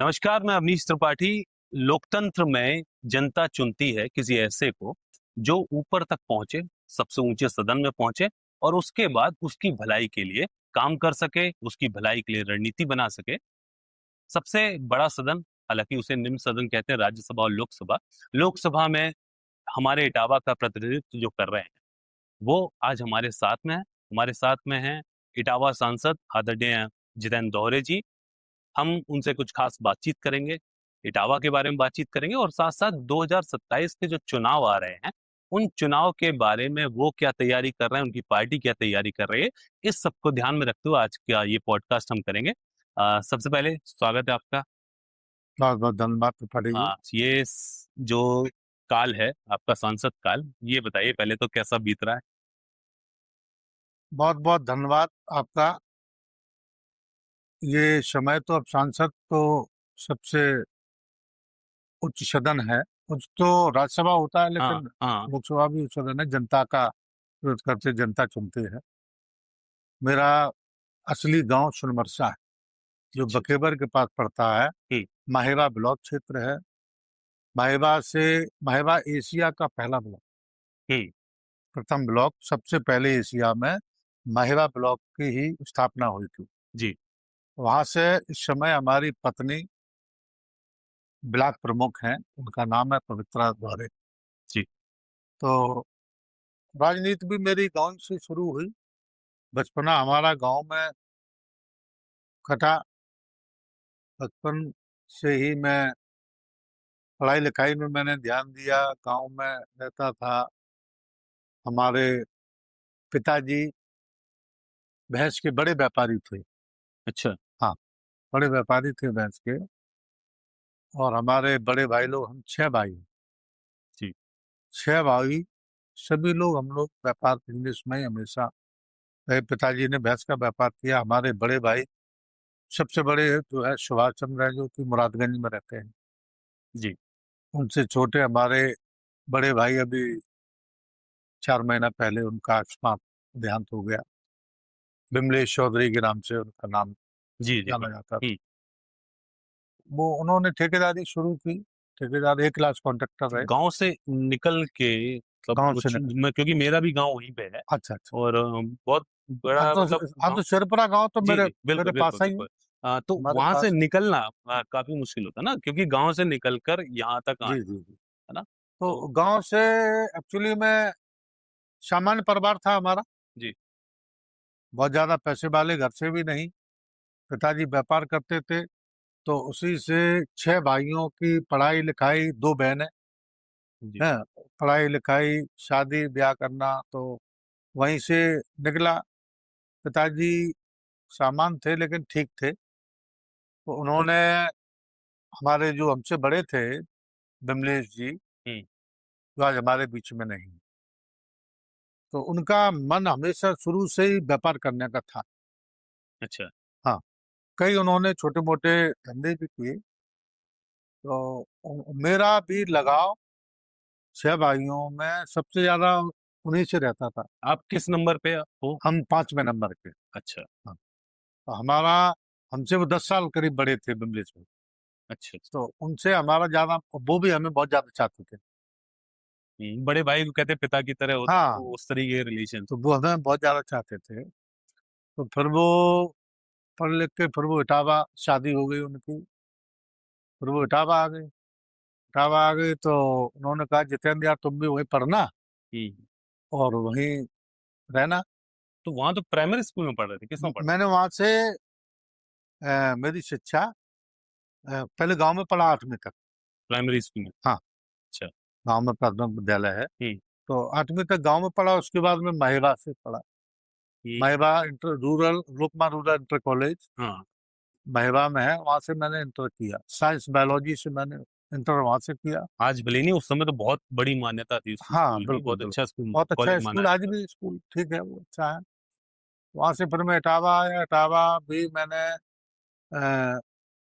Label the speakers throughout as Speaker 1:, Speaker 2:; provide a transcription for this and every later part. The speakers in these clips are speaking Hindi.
Speaker 1: नमस्कार, मैं अवनीश त्रिपाठी। लोकतंत्र में जनता चुनती है किसी ऐसे को जो ऊपर तक पहुंचे, सबसे ऊंचे सदन में पहुंचे और उसके बाद उसकी भलाई के लिए काम कर सके, उसकी भलाई के लिए रणनीति बना सके। सबसे बड़ा सदन, हालांकि उसे निम्न सदन कहते हैं, राज्यसभा और लोकसभा। लोकसभा में हमारे इटावा का प्रतिनिधित्व जो कर रहे हैं, वो आज हमारे साथ में है। हमारे साथ में हैं इटावा सांसद आदरणीय जितेंद्र दोहरे जी। हम उनसे कुछ खास बातचीत करेंगे, इटावा के बारे में बातचीत करेंगे और साथ-साथ 2027 के जो चुनाव आ रहे हैं, उन चुनाव के बारे में वो क्या तैयारी कर रहे हैं, उनकी पार्टी क्या तैयारी कर रही है, इस सब को ध्यान में रखते हुए आज का ये पॉडकास्ट हम करेंगे। सबसे पहले स्वागत है आपका।
Speaker 2: बहुत बहुत धन्यवाद त्रिपाठी जी।
Speaker 1: ये जो काल है, आपका सांसद काल, ये बताइए पहले तो कैसा बीत रहा है?
Speaker 2: बहुत बहुत धन्यवाद आपका। ये समय तो अब सांसद तो सबसे उच्च सदन है। उच्च तो राज्यसभा होता है,
Speaker 1: हाँ,
Speaker 2: लेकिन
Speaker 1: हाँ।
Speaker 2: लोकसभा भी उच्च सदन है। जनता का विरोध करते जनता चुनती है। मेरा असली गांव सुनमरसा है, जो
Speaker 1: अच्छा, अच्छा।
Speaker 2: बकेबर के पास पड़ता है।
Speaker 1: हुँ,
Speaker 2: माहेबा ब्लॉक क्षेत्र है। माहेबा एशिया का पहला ब्लॉक,
Speaker 1: हुँ,
Speaker 2: प्रथम ब्लॉक, सबसे पहले एशिया में माहेबा ब्लॉक की ही स्थापना हुई थी।
Speaker 1: जी,
Speaker 2: वहां से इस समय हमारी पत्नी ब्लॉक प्रमुख हैं, उनका नाम है पवित्रा द्वारे।
Speaker 1: जी।
Speaker 2: तो राजनीति भी मेरी गांव से शुरू हुई। बचपना हमारा गांव में कटा। बचपन से ही मैं पढ़ाई लिखाई में मैंने ध्यान दिया। गांव में रहता था। हमारे पिताजी भैंस के बड़े व्यापारी थे।
Speaker 1: अच्छा,
Speaker 2: हाँ, बड़े व्यापारी थे भैंस के। और हमारे बड़े भाई लोग, हम 6 भाई हैं।
Speaker 1: जी,
Speaker 2: 6 भाई, सभी लोग हम लोग व्यापार बिजनेस में ही हमेशा रहे। पिताजी ने भैंस का व्यापार किया। हमारे बड़े भाई, सबसे बड़े जो है सुभाष चंद्र है, जो कि मुरादगंज में रहते हैं।
Speaker 1: जी।
Speaker 2: उनसे छोटे हमारे बड़े भाई, अभी 4 महीना पहले उनका अकस्मात देहांत हो गया। विमलेश चौधरी के नाम से उनका नाम
Speaker 1: जी, जी,
Speaker 2: जाना
Speaker 1: हाँ।
Speaker 2: जाता था।
Speaker 1: हुँ।
Speaker 2: वो उन्होंने ठेकेदारी शुरू की। ठेकेदार, एक क्लास कॉन्ट्रैक्टर रहे।
Speaker 1: गाँव से निकल के मतलब
Speaker 2: गांव से
Speaker 1: कुछ
Speaker 2: निकल।
Speaker 1: मैं क्योंकि मेरा भी गाँव वहीं पे है
Speaker 2: अच्छा अच्छा।
Speaker 1: और बहुत
Speaker 2: अब
Speaker 1: बड़ा
Speaker 2: तो
Speaker 1: मतलब
Speaker 2: अब
Speaker 1: गाँव।
Speaker 2: तो शिरपुरा गांव तो
Speaker 1: जी,
Speaker 2: मेरे
Speaker 1: जी। बिल्कुल,
Speaker 2: मेरे
Speaker 1: बिल्कुल,
Speaker 2: पास ही है।
Speaker 1: बिल्कुल। तो
Speaker 2: हमारे
Speaker 1: वहाँ से
Speaker 2: पास।
Speaker 1: निकलना काफ़ी मुश्किल होता है ना, क्योंकि गाँव से निकल कर यहाँ तक
Speaker 2: जी
Speaker 1: आना,
Speaker 2: जी जी।
Speaker 1: है ना? तो
Speaker 2: तो गांव से एक्चुअली में सामान्य परिवार था हमारा।
Speaker 1: जी,
Speaker 2: बहुत ज्यादा पैसे वाले घर से भी नहीं। पिताजी व्यापार करते थे। तो उसी से 6 भाइयों की पढ़ाई लिखाई, 2 बहनें
Speaker 1: जी।
Speaker 2: हैं, पढ़ाई लिखाई शादी ब्याह करना, तो वहीं से निकला। पिताजी सामान थे लेकिन ठीक थे। तो उन्होंने, हमारे जो हमसे बड़े थे, विमलेश जी,
Speaker 1: हुँ,
Speaker 2: जो आज हमारे बीच में नहीं, तो उनका मन हमेशा शुरू से ही व्यापार करने का था।
Speaker 1: अच्छा,
Speaker 2: हाँ, कई उन्होंने छोटे मोटे धंधे भी किए। तो मेरा भी लगाव 6 भाइयों में सबसे ज्यादा उन्हीं से रहता था।
Speaker 1: आप किस नंबर पे हो?
Speaker 2: हम 5वें नंबर के।
Speaker 1: अच्छा,
Speaker 2: हाँ, तो हमारा, हमसे वो 10 साल करीब बड़े थे विमलेश में।
Speaker 1: अच्छा, अच्छा।
Speaker 2: तो उनसे हमारा ज्यादा, वो भी हमें बहुत ज्यादा चाहते थे।
Speaker 1: बड़े भाई को कहते हैं पिता की तरह होते हैं,
Speaker 2: हाँ,
Speaker 1: तो उस तरीके के रिलेशन।
Speaker 2: तो वो हमें बहुत ज्यादा चाहते थे। तो फिर वो पढ़ लिख के, फिर वो इटावा शादी हो गई उनकी। फिर वो इटावा आ गए। इटावा आ गई तो उन्होंने कहा, जितेंद्र यार तुम भी वहीं पढ़ना
Speaker 1: हुँ,
Speaker 2: और वहीं रहना।
Speaker 1: तो वहाँ तो प्राइमरी स्कूल में पढ़ रहे थे, किसमें पढ़ रहे
Speaker 2: मैंने वहां से मेरी शिक्षा पहले गांव में पढ़ा 8वीं तक।
Speaker 1: प्राइमरी स्कूल में?
Speaker 2: हाँ,
Speaker 1: अच्छा।
Speaker 2: गांव में प्राथमिक विद्यालय है।
Speaker 1: हुँ,
Speaker 2: तो 8वीं तक गांव में पढ़ा। उसके बाद में महिबा से पढ़ा।
Speaker 1: हुँ,
Speaker 2: Mahiba inter rural, Rukma rural inter college
Speaker 1: हाँ।
Speaker 2: महिबा में है। वहां से मैंने इंटर किया। साइंस बायोलॉजी से मैंने इंटर वहां से किया।
Speaker 1: आज भले ही नहीं, उस समय तो बहुत बड़ी मान्यता थी उस
Speaker 2: हाँ,
Speaker 1: स्कूल की,
Speaker 2: बिल्कुल
Speaker 1: बहुत अच्छा
Speaker 2: बिल्कुल।
Speaker 1: स्कूल,
Speaker 2: बहुत अच्छा
Speaker 1: कॉलेज माना
Speaker 2: स्कूल, आज
Speaker 1: जाता
Speaker 2: भी स्कूल ठीक है, वो अच्छा है। वहां से फिर मैं इटावा आया। इटावा भी मैंने अ,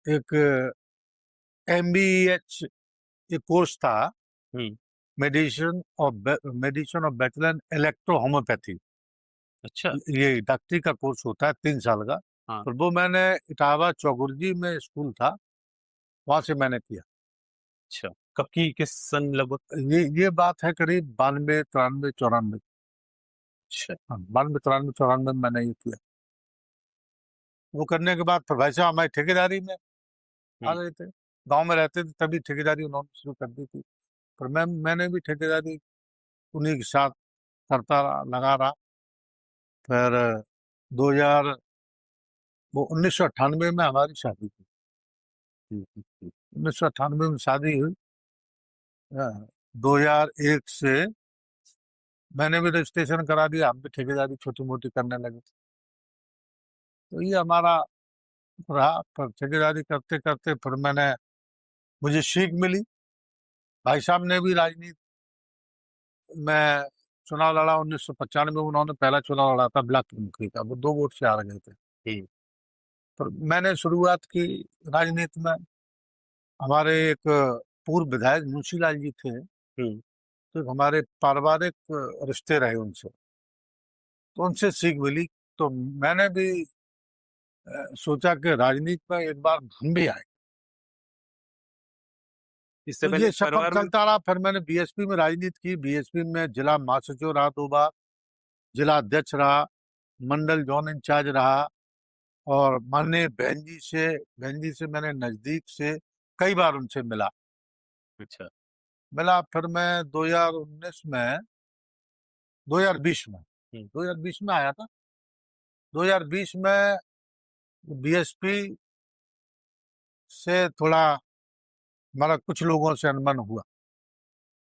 Speaker 2: एक MBH एक कोर्स था,
Speaker 1: था। हुँ,
Speaker 2: medicine of bachelor in electro homoeopathy.
Speaker 1: अच्छा,
Speaker 2: ये डॉक्टरी का कोर्स होता है 3 साल का।
Speaker 1: हाँ,
Speaker 2: तो वो मैंने, इटावा चौगुर्जी में स्कूल था, वहां से मैंने किया।
Speaker 1: अच्छा, कब की, किस सन लगभग?
Speaker 2: ये बात है करीब 92, 93, 94।
Speaker 1: अच्छा।
Speaker 2: हाँ, 92, 93, 94 में मैंने ये किया। वो करने के बाद फिर भाई साहब हमारी ठेकेदारी में आ
Speaker 1: हम्म।
Speaker 2: गए थे। गांव में रहते थे तभी ठेकेदारी उन्होंने शुरू कर दी थी। पर मैंने भी ठेकेदारी उन्हीं के साथ करता रहा, लगा रहा। फिर 2000 वो 1998 में हमारी शादी थी।
Speaker 1: हम्म, हम्म,
Speaker 2: 1998 में शादी हुई। 2001 से मैंने भी रजिस्ट्रेशन करा दिया, हम भी ठेकेदारी छोटी मोटी करने लगे। तो ये हमारा रहा। पर ठेकेदारी करते करते फिर मुझे सीख मिली। भाई साहब ने भी राजनीति में चुनाव लड़ा 1995 में। उन्होंने पहला चुनाव लड़ा था ब्लॉक प्रमुखी का, वो 2 वोट से हार गए थे।
Speaker 1: हम्म,
Speaker 2: पर मैंने शुरुआत की राजनीति में। हमारे एक पूर्व विधायक मुंशी लाल जी थे,
Speaker 1: हम्म।
Speaker 2: तो हमारे पारिवारिक रिश्ते रहे उनसे, तो उनसे सीख मिली। तो मैंने भी सोचा कि राजनीति में एक बार हम भी आए।
Speaker 1: इससे
Speaker 2: तो
Speaker 1: पहले
Speaker 2: ये सफर
Speaker 1: परिवार में?
Speaker 2: चलता रहा। फिर मैंने बीएसपी में राजनीति की। बीएसपी में जिला महासचिव रहा 2 बार, जिला अध्यक्ष रहा, मंडल जोन इंचार्ज रहा। और माननीय बहन जी से मैंने नजदीक से कई बार उनसे मिला।
Speaker 1: अच्छा।
Speaker 2: फिर मैं 2019 में 2020 में
Speaker 1: हम्म।
Speaker 2: 2020 में आया था। 2020 में बीएसपी से थोड़ा हमारा कुछ लोगों से अनबन हुआ,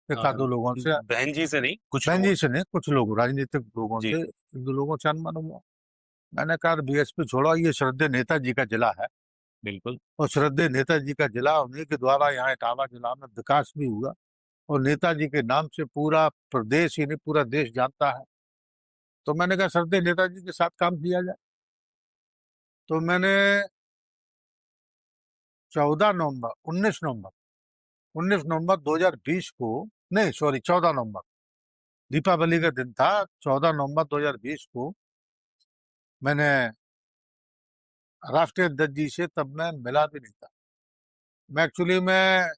Speaker 2: एक
Speaker 1: हाँ,
Speaker 2: आध दो लोगों से।
Speaker 1: बहन जी से नहीं, कुछ
Speaker 2: बहन
Speaker 1: लोगों
Speaker 2: जी
Speaker 1: से।
Speaker 2: से नहीं, कुछ लोग राजनीतिक लोगों
Speaker 1: जी।
Speaker 2: से, 1 2 लोगों से अनबन हुआ। मैंने कहा बीएसपी छोड़ो, ये श्रद्धेय नेताजी का जिला है।
Speaker 1: बिल्कुल।
Speaker 2: और श्रद्धेय नेताजी का जिला, उन्हीं के द्वारा यहाँ इटावा जिला में विकास भी हुआ। और नेताजी के नाम से पूरा प्रदेश ही नहीं पूरा देश जानता है। तो मैंने कहा श्रद्धेय नेताजी के साथ काम किया जाए। तो मैंने 14 नवंबर 19 नवंबर 2020 को, नहीं सॉरी 14 नवंबर, दीपावली का दिन था। 14 नवंबर 2020 को मैंने राष्ट्रीय अध्यक्ष जी से, तब मैं मिला भी नहीं था। मैं एक्चुअली मैं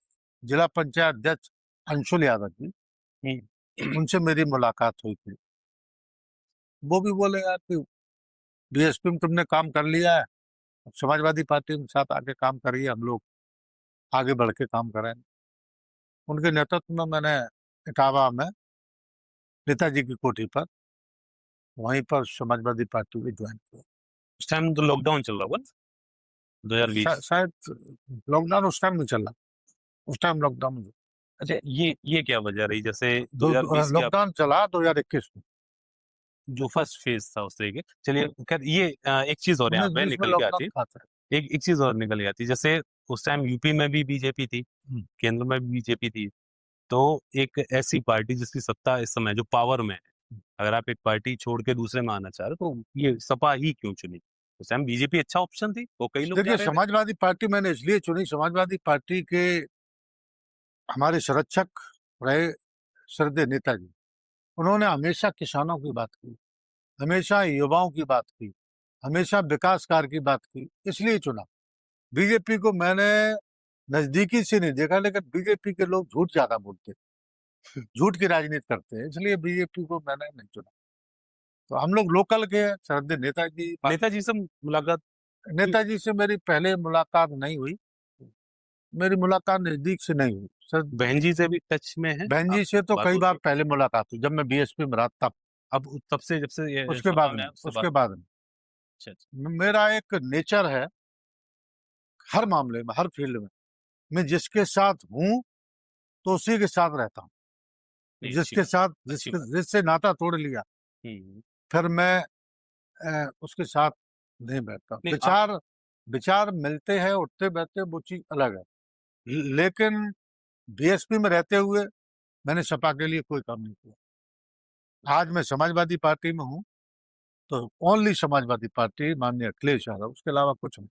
Speaker 2: जिला पंचायत अध्यक्ष अंशुल यादव जी,
Speaker 1: हम्म।
Speaker 2: उनसे मेरी मुलाकात हुई थी। वो भी बोले यार कि बीएसपी में तुमने काम कर लिया है, अब समाजवादी पार्टी के साथ आगे काम करिए, हम लोग आगे बढ़ के काम करेंगे। उनके नेतृत्व में मैंने इटावा में नेताजी की कोठी पर, वहीं पर समाजवादी पार्टी को ज्वाइन किया।
Speaker 1: उस टाइम तो लॉकडाउन चल रहा होगा ना, 2020?
Speaker 2: शायद लॉकडाउन उस टाइम नहीं चला, उस टाइम लॉकडाउन
Speaker 1: अच्छा, ये क्या वजह रही, जैसे 2020 की आप
Speaker 2: लॉकडाउन चला 2021 में।
Speaker 1: जो फर्स्ट फेज था उस तरीके, चलिए खैर ये एक चीज और यहाँ
Speaker 2: उन्नीस
Speaker 1: पे
Speaker 2: बीस में
Speaker 1: निकल के आती
Speaker 2: लॉकडाउन
Speaker 1: है।
Speaker 2: था सर।
Speaker 1: एक चीज और निकल के आती है, जैसे उस टाइम यूपी में भी बीजेपी थी,
Speaker 2: हम्म।
Speaker 1: केंद्र में भी बीजेपी थी। तो एक ऐसी पार्टी जिसकी सत्ता इस समय जो पावर में है, अगर आप एक पार्टी छोड़ के दूसरे में आना चाह रहे हो, तो ये सपा ही क्यों चुनी? उस टाइम बीजेपी अच्छा ऑप्शन थी, वो कई लोग जा
Speaker 2: देखिए
Speaker 1: रहे थे।
Speaker 2: समाजवादी पार्टी मैंने इसलिए चुनी, समाजवादी पार्टी के हमारे संरक्षक रहे श्रद्धेय नेताजी। उन्होंने हमेशा किसानों की बात की, हमेशा युवाओं की बात की, हमेशा विकास कार्य की बात की, इसलिए चुना। बीजेपी को मैंने नजदीकी से नहीं देखा, लेकिन बीजेपी के लोग झूठ ज्यादा बोलते हैं, झूठ की राजनीति करते हैं, इसलिए बीजेपी को मैंने नहीं चुना। तो हम लोग लोकल के हैं, श्रद्धेय नेताजी।
Speaker 1: नेताजी से मुलाकात की?
Speaker 2: नेताजी से मेरी पहले मुलाकात नहीं हुई, मेरी मुलाकात नजदीक से नहीं हुई सर।
Speaker 1: बहन जी से भी टच में है
Speaker 2: बहन
Speaker 1: आप?
Speaker 2: जी से तो
Speaker 1: बात
Speaker 2: कई
Speaker 1: होती
Speaker 2: बार
Speaker 1: है?
Speaker 2: पहले मुलाकात हुई, जब मैं बीएसपी में रहा तब।
Speaker 1: अब तब से, जब से ये
Speaker 2: उसके
Speaker 1: सपा
Speaker 2: बाद
Speaker 1: में
Speaker 2: में
Speaker 1: है, उससे
Speaker 2: उसके
Speaker 1: बात?
Speaker 2: बाद में
Speaker 1: अच्छा, अच्छा।
Speaker 2: मेरा एक नेचर है, हर मामले में, हर फील्ड में, मैं जिसके साथ हूं तो उसी के साथ रहता हूं।
Speaker 1: नहीं, अच्छी
Speaker 2: जिसके
Speaker 1: बात।
Speaker 2: साथ
Speaker 1: अच्छी बात।
Speaker 2: जिससे नाता तोड़ लिया,
Speaker 1: हम्म।
Speaker 2: फिर मैं उसके साथ नहीं बैठता।
Speaker 1: नहीं आप।
Speaker 2: विचार विचार मिलते हैं, उठते बैठते, वो चीज अलग है। लेकिन बीएसपी में रहते हुए मैंने सपा के लिए कोई काम नहीं किया। आज मैं समाजवादी पार्टी में हूँ, तो ओनली समाजवादी पार्टी, माननीय अखिलेश यादव, उसके अलावा कुछ नहीं।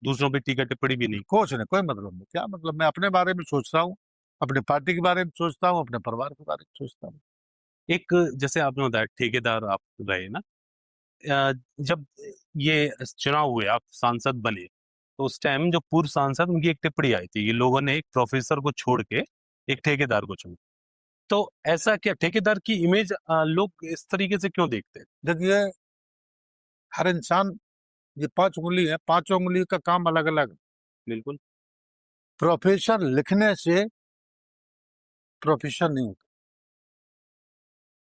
Speaker 1: दूसरों पे टीका टिप्पणी भी नहीं?
Speaker 2: कुछ नहीं, कोई मतलब नहीं। क्या मतलब, मैं अपने बारे में सोचता हूँ, अपने पार्टी के बारे में सोचता हूँ, अपने परिवार के बारे में सोचता हूँ।
Speaker 1: एक, जैसे आपने बताया ठेकेदार आप रहे ना, जब ये चुनाव हुए, आप सांसद बने, तो उस टाइम जो पूर्व सांसद उनकी एक टिप्पणी आई थी, ये लोगों ने एक प्रोफेसर को छोड़ के एक ठेकेदार को चुना। तो ऐसा क्या ठेकेदार की इमेज लोग इस तरीके से क्यों देखते हैं?
Speaker 2: देखिए, हर इंसान, ये 5 उंगली है, पांचों उंगली का काम अलग अलग है।
Speaker 1: बिल्कुल।
Speaker 2: प्रोफेसर लिखने से प्रोफेसर नहीं होता।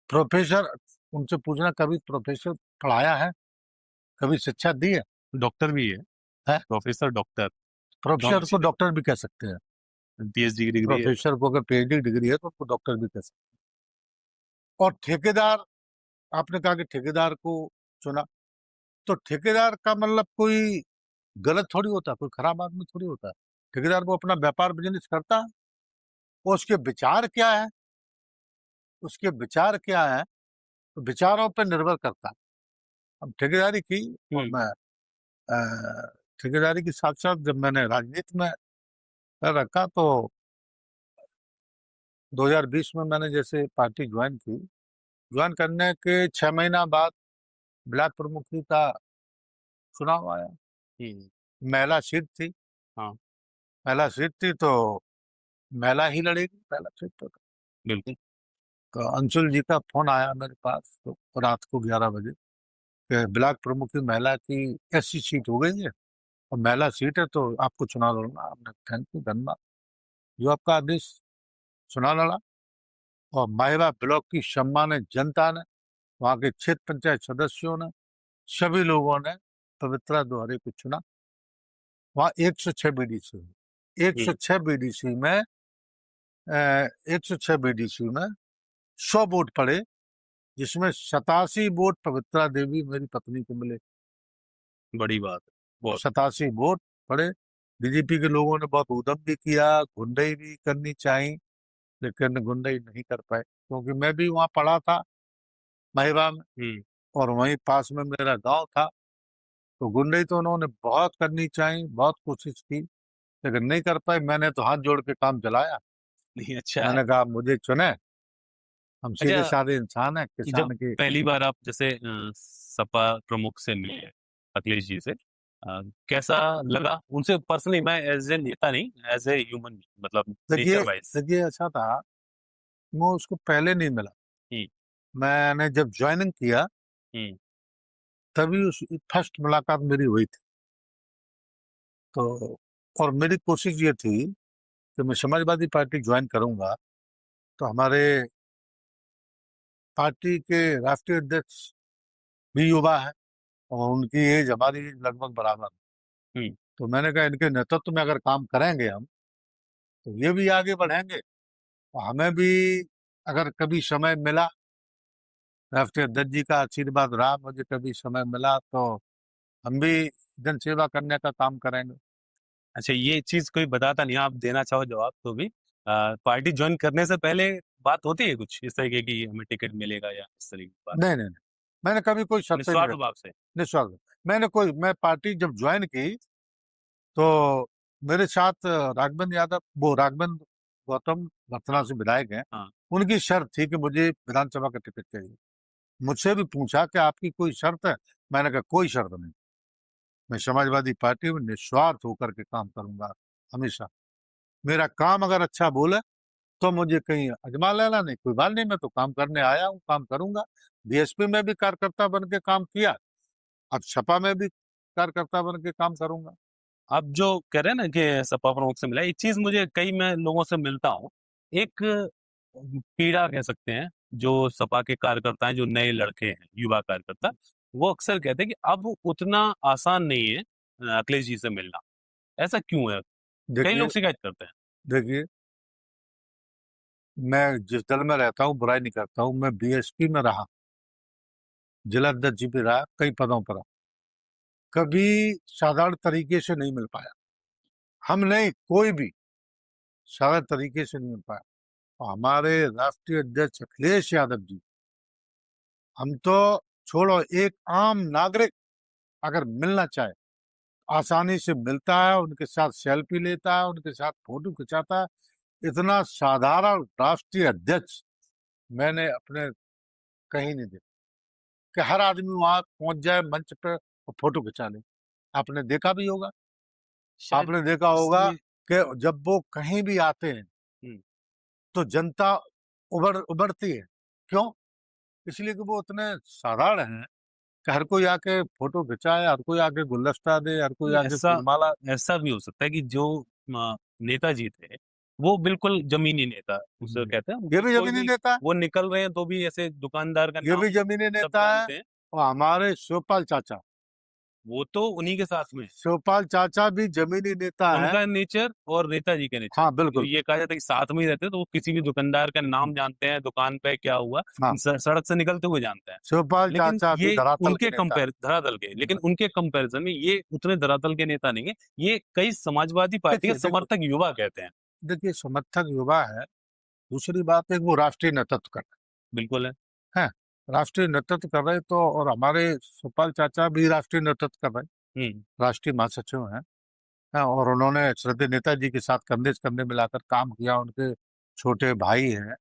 Speaker 2: प्रोफेसर, उनसे पूछना कभी प्रोफेसर पढ़ाया है, कभी शिक्षा दी है?
Speaker 1: डॉक्टर भी है, प्रोफेसर डॉक्टर,
Speaker 2: प्रोफेसर को डॉक्टर भी कह सकते हैं।
Speaker 1: पीएचडी की डिग्री है।
Speaker 2: प्रोफेसर को अगर पीएचडी डिग्री है तो उसको डॉक्टर भी कह सकते हैं। और ठेकेदार, आपने कहा कि ठेकेदार को चुना, तो ठेकेदार का मतलब कोई गलत थोड़ी होता, कोई खराब आदमी थोड़ी होता है। ठेकेदार वो अपना व्यापार बिजनेस करता है, और उसके विचार क्या है, उसके विचार क्या है, तो विचारों पर निर्भर करता है। अब ठेकेदारी की, और
Speaker 1: हम्म।
Speaker 2: मैं ठेकेदारी के साथ साथ जब मैंने राजनीति में कर रखा, तो 2020 में मैंने जैसे पार्टी ज्वाइन की, ज्वाइन करने के 6 महीना बाद ब्लॉक प्रमुखी का चुनाव आया।
Speaker 1: हम्म।
Speaker 2: महिला सीट थी,
Speaker 1: हाँ।
Speaker 2: महिला सीट थी, तो महिला ही लड़ेगी पहला सीट पर।
Speaker 1: बिल्कुल।
Speaker 2: तो अंशुल जी का फोन आया मेरे पास, तो रात को 11 बजे, कि ब्लॉक प्रमुखी महिला की एससी सीट हो गई है, और महिला सीट है, तो आपको चुनाव लड़ना। हमने थैंक यू, धन्यवाद, जो आपका आदेश, चुनाव लड़ा। और माहिबा ब्लॉक की सम्मानित जनता ने, वहां के क्षेत्र पंचायत सदस्यों ने, सभी लोगों ने पवित्रा दोहरे को चुना। वहाँ 106 बीडीसी, एक
Speaker 1: हम्म।
Speaker 2: सौ छह बीडीसी में 106 बीडीसी में 100 वोट पड़े, जिसमें 87 वोट पवित्रा देवी मेरी पत्नी को मिले।
Speaker 1: बड़ी बात है बहुत।
Speaker 2: 87 वोट पड़े। बीजेपी के लोगों ने बहुत उद्यम भी किया, गुंडई भी करनी चाहिए, लेकिन गुंडई नहीं कर पाए, क्योंकि मैं भी वहाँ पढ़ा था, महिबा में,
Speaker 1: हम्म।
Speaker 2: और वहीं पास में मेरा गांव था। तो गुंडई तो उन्होंने बहुत करनी चाहिए, बहुत कोशिश की, लेकिन नहीं कर पाए। मैंने तो हाथ जोड़ के काम चलाया।
Speaker 1: नहीं, अच्छा है।
Speaker 2: मैंने कहा मुझे चुने, हम सीधे
Speaker 1: अच्छा,
Speaker 2: साधे इंसान है,
Speaker 1: जब
Speaker 2: किसान के।
Speaker 1: पहली बार आप जैसे सपा प्रमुख से मिले, अखिलेश जी से, कैसा लगा उनसे पर्सनली? मैं एज ए नेता नहीं, एज ए ह्यूमन, मतलब
Speaker 2: देखिए
Speaker 1: नेचर वाइज।
Speaker 2: देखिए ऐसा था, मैं उसको पहले नहीं मिला।
Speaker 1: हम्म।
Speaker 2: मैंने जब ज्वाइनिंग किया,
Speaker 1: हम्म।
Speaker 2: तभी उस फर्स्ट मुलाकात मेरी हुई थी। तो और मेरी कोशिश ये थी कि मैं समाजवादी पार्टी ज्वाइन करूंगा, तो हमारे पार्टी के राष्ट्रीय अध्यक्ष भी युवा है, और उनकी एज हमारी एज लगभग बराबर है।
Speaker 1: हम्म।
Speaker 2: तो मैंने कहा इनके नेतृत्व में अगर काम करेंगे हम, तो ये भी आगे बढ़ेंगे, और हमें भी अगर कभी समय मिला, राष्ट्रीय अध्यक्ष जी का आशीर्वाद रहा, मुझे कभी समय मिला, तो हम भी जन सेवा करने का काम करेंगे।
Speaker 1: अच्छा, ये चीज कोई बताता नहीं, आप देना चाहो जवाब तो भी। पार्टी ज्वाइन करने से पहले बात होती है कुछ इस तरीके की, हमें टिकट मिलेगा या इस तरीके की बात?
Speaker 2: नहीं नहीं नहीं, मैंने कभी कोई शर्तें नहीं
Speaker 1: निस्वार्थ
Speaker 2: रखी।
Speaker 1: भाव से।
Speaker 2: निस्वार्थ। मैं पार्टी जब ज्वाइन की, तो मेरे साथ राघवेंद्र यादव, वो राघवेंद्र गौतम रत्ना से विधायक हैं,
Speaker 1: हाँ।
Speaker 2: उनकी शर्त थी कि मुझे विधानसभा का टिकट चाहिए। मुझसे भी पूछा कि आपकी कोई शर्त है? मैंने कहा कोई शर्त नहीं, मैं समाजवादी पार्टी में निस्वार्थ होकर के काम करूंगा हमेशा। मेरा काम अगर अच्छा बोले, तो मुझे कहीं अजमा लेना, नहीं कोई बात नहीं, मैं तो काम करने आया हूँ, काम करूंगा। बीएसपी में भी कार्यकर्ता बन के काम किया, अब सपा में भी कार्यकर्ता बन के काम करूंगा।
Speaker 1: आप जो कह रहे हैं ना कि सपा प्रमुख से मिला, एक चीज मुझे, कई मैं लोगों से मिलता हूँ, एक पीड़ा कह सकते हैं, जो सपा के कार्यकर्ता हैं, जो नए लड़के हैं, युवा कार्यकर्ता, वो अक्सर कहते हैं कि अब उतना आसान नहीं है अखिलेश जी से मिलना। ऐसा क्यों है? कई
Speaker 2: देखिए
Speaker 1: लोग शिकायत करते हैं।
Speaker 2: देखिए, मैं जिस दल में रहता हूँ, बुराई नहीं करता हूँ, मैं बीएसपी में रहा, जिला अध्यक्ष जी भी रहा, कई पदों पर रहा, कभी साधारण तरीके से नहीं मिल पाया। हम नहीं, कोई भी साधारण तरीके से नहीं मिल पाया। और हमारे राष्ट्रीय अध्यक्ष अखिलेश यादव जी, हम तो छोड़ो, एक आम नागरिक अगर मिलना चाहे, आसानी से मिलता है, उनके साथ सेल्फी लेता है, उनके साथ फोटो खिंचाता है। इतना साधारण राष्ट्रीय अध्यक्ष मैंने अपने कहीं नहीं देखा, कि हर आदमी वहां पहुंच जाए मंच पे और फोटो खिंचा ले। आपने देखा भी होगा,
Speaker 1: शायद
Speaker 2: आपने देखा होगा
Speaker 1: इसलिए
Speaker 2: कि जब वो कहीं भी आते हैं
Speaker 1: हुँ,
Speaker 2: तो जनता उबड़ती है। क्यों? इसलिए कि वो उतने साधारण हैं कि हर कोई आके फोटो खिंचाए, हर कोई आके गुलदस्ता दे, हर कोई
Speaker 1: नहीं
Speaker 2: आके
Speaker 1: ऐसा
Speaker 2: फूलमाला।
Speaker 1: ऐसा भी हो सकता है कि जो नेताजी थे, वो बिल्कुल ज़मीनी नेता उसे
Speaker 2: हम्म,
Speaker 1: कहते हैं,
Speaker 2: ये
Speaker 1: मतलब
Speaker 2: भी
Speaker 1: कोई
Speaker 2: जमीनी
Speaker 1: भी
Speaker 2: नेता है,
Speaker 1: वो निकल रहे हैं तो भी ऐसे दुकानदार का
Speaker 2: ये
Speaker 1: नाम
Speaker 2: भी जमीनी
Speaker 1: सब
Speaker 2: नेता है।
Speaker 1: जानते हैं,
Speaker 2: और हमारे शिवपाल चाचा,
Speaker 1: वो तो उन्हीं के साथ में है।
Speaker 2: शिवपाल चाचा भी जमीनी नेता है।
Speaker 1: उनका नेचर और नेताजी का नेचर
Speaker 2: हाँ,
Speaker 1: जो
Speaker 2: बिल्कुल।
Speaker 1: ये कहा जाता है कि साथ में ही रहते हैं तो वो किसी भी दुकानदार का नाम जानते हैं, दुकान पे क्या हुआ,
Speaker 2: हाँ,
Speaker 1: सड़क से निकलते हुए जानते हैं।
Speaker 2: शिवपाल
Speaker 1: लेकिन
Speaker 2: चाचा भी
Speaker 1: ये
Speaker 2: धरातल के
Speaker 1: उनके
Speaker 2: नेता
Speaker 1: कंपेयर धरातल के
Speaker 2: है।
Speaker 1: लेकिन उनके कंपैरिजन में ये उतने धरातल के नेता नहीं है। ये कई समाजवादी पार्टी के
Speaker 2: देखिए देखिए
Speaker 1: समर्थक युवा कहते हैं।
Speaker 2: देखिए, समर्थक युवा है। दूसरी बात है कि वो राष्ट्रीय नेतृत्व कर
Speaker 1: बिल्कुल है।
Speaker 2: रहे हैं। राष्ट्रीय नेतृत्व कर रहे तो, और हमारे शिवपाल चाचा भी राष्ट्रीय नेतृत्व कर रहे हैं,
Speaker 1: हुँ,
Speaker 2: राष्ट्रीय महासचिव हैं। हाँ, और उन्होंने श्रद्धेय नेताजी के साथ कंधे से कंधे मिलाकर काम किया, उनके छोटे भाई हैं।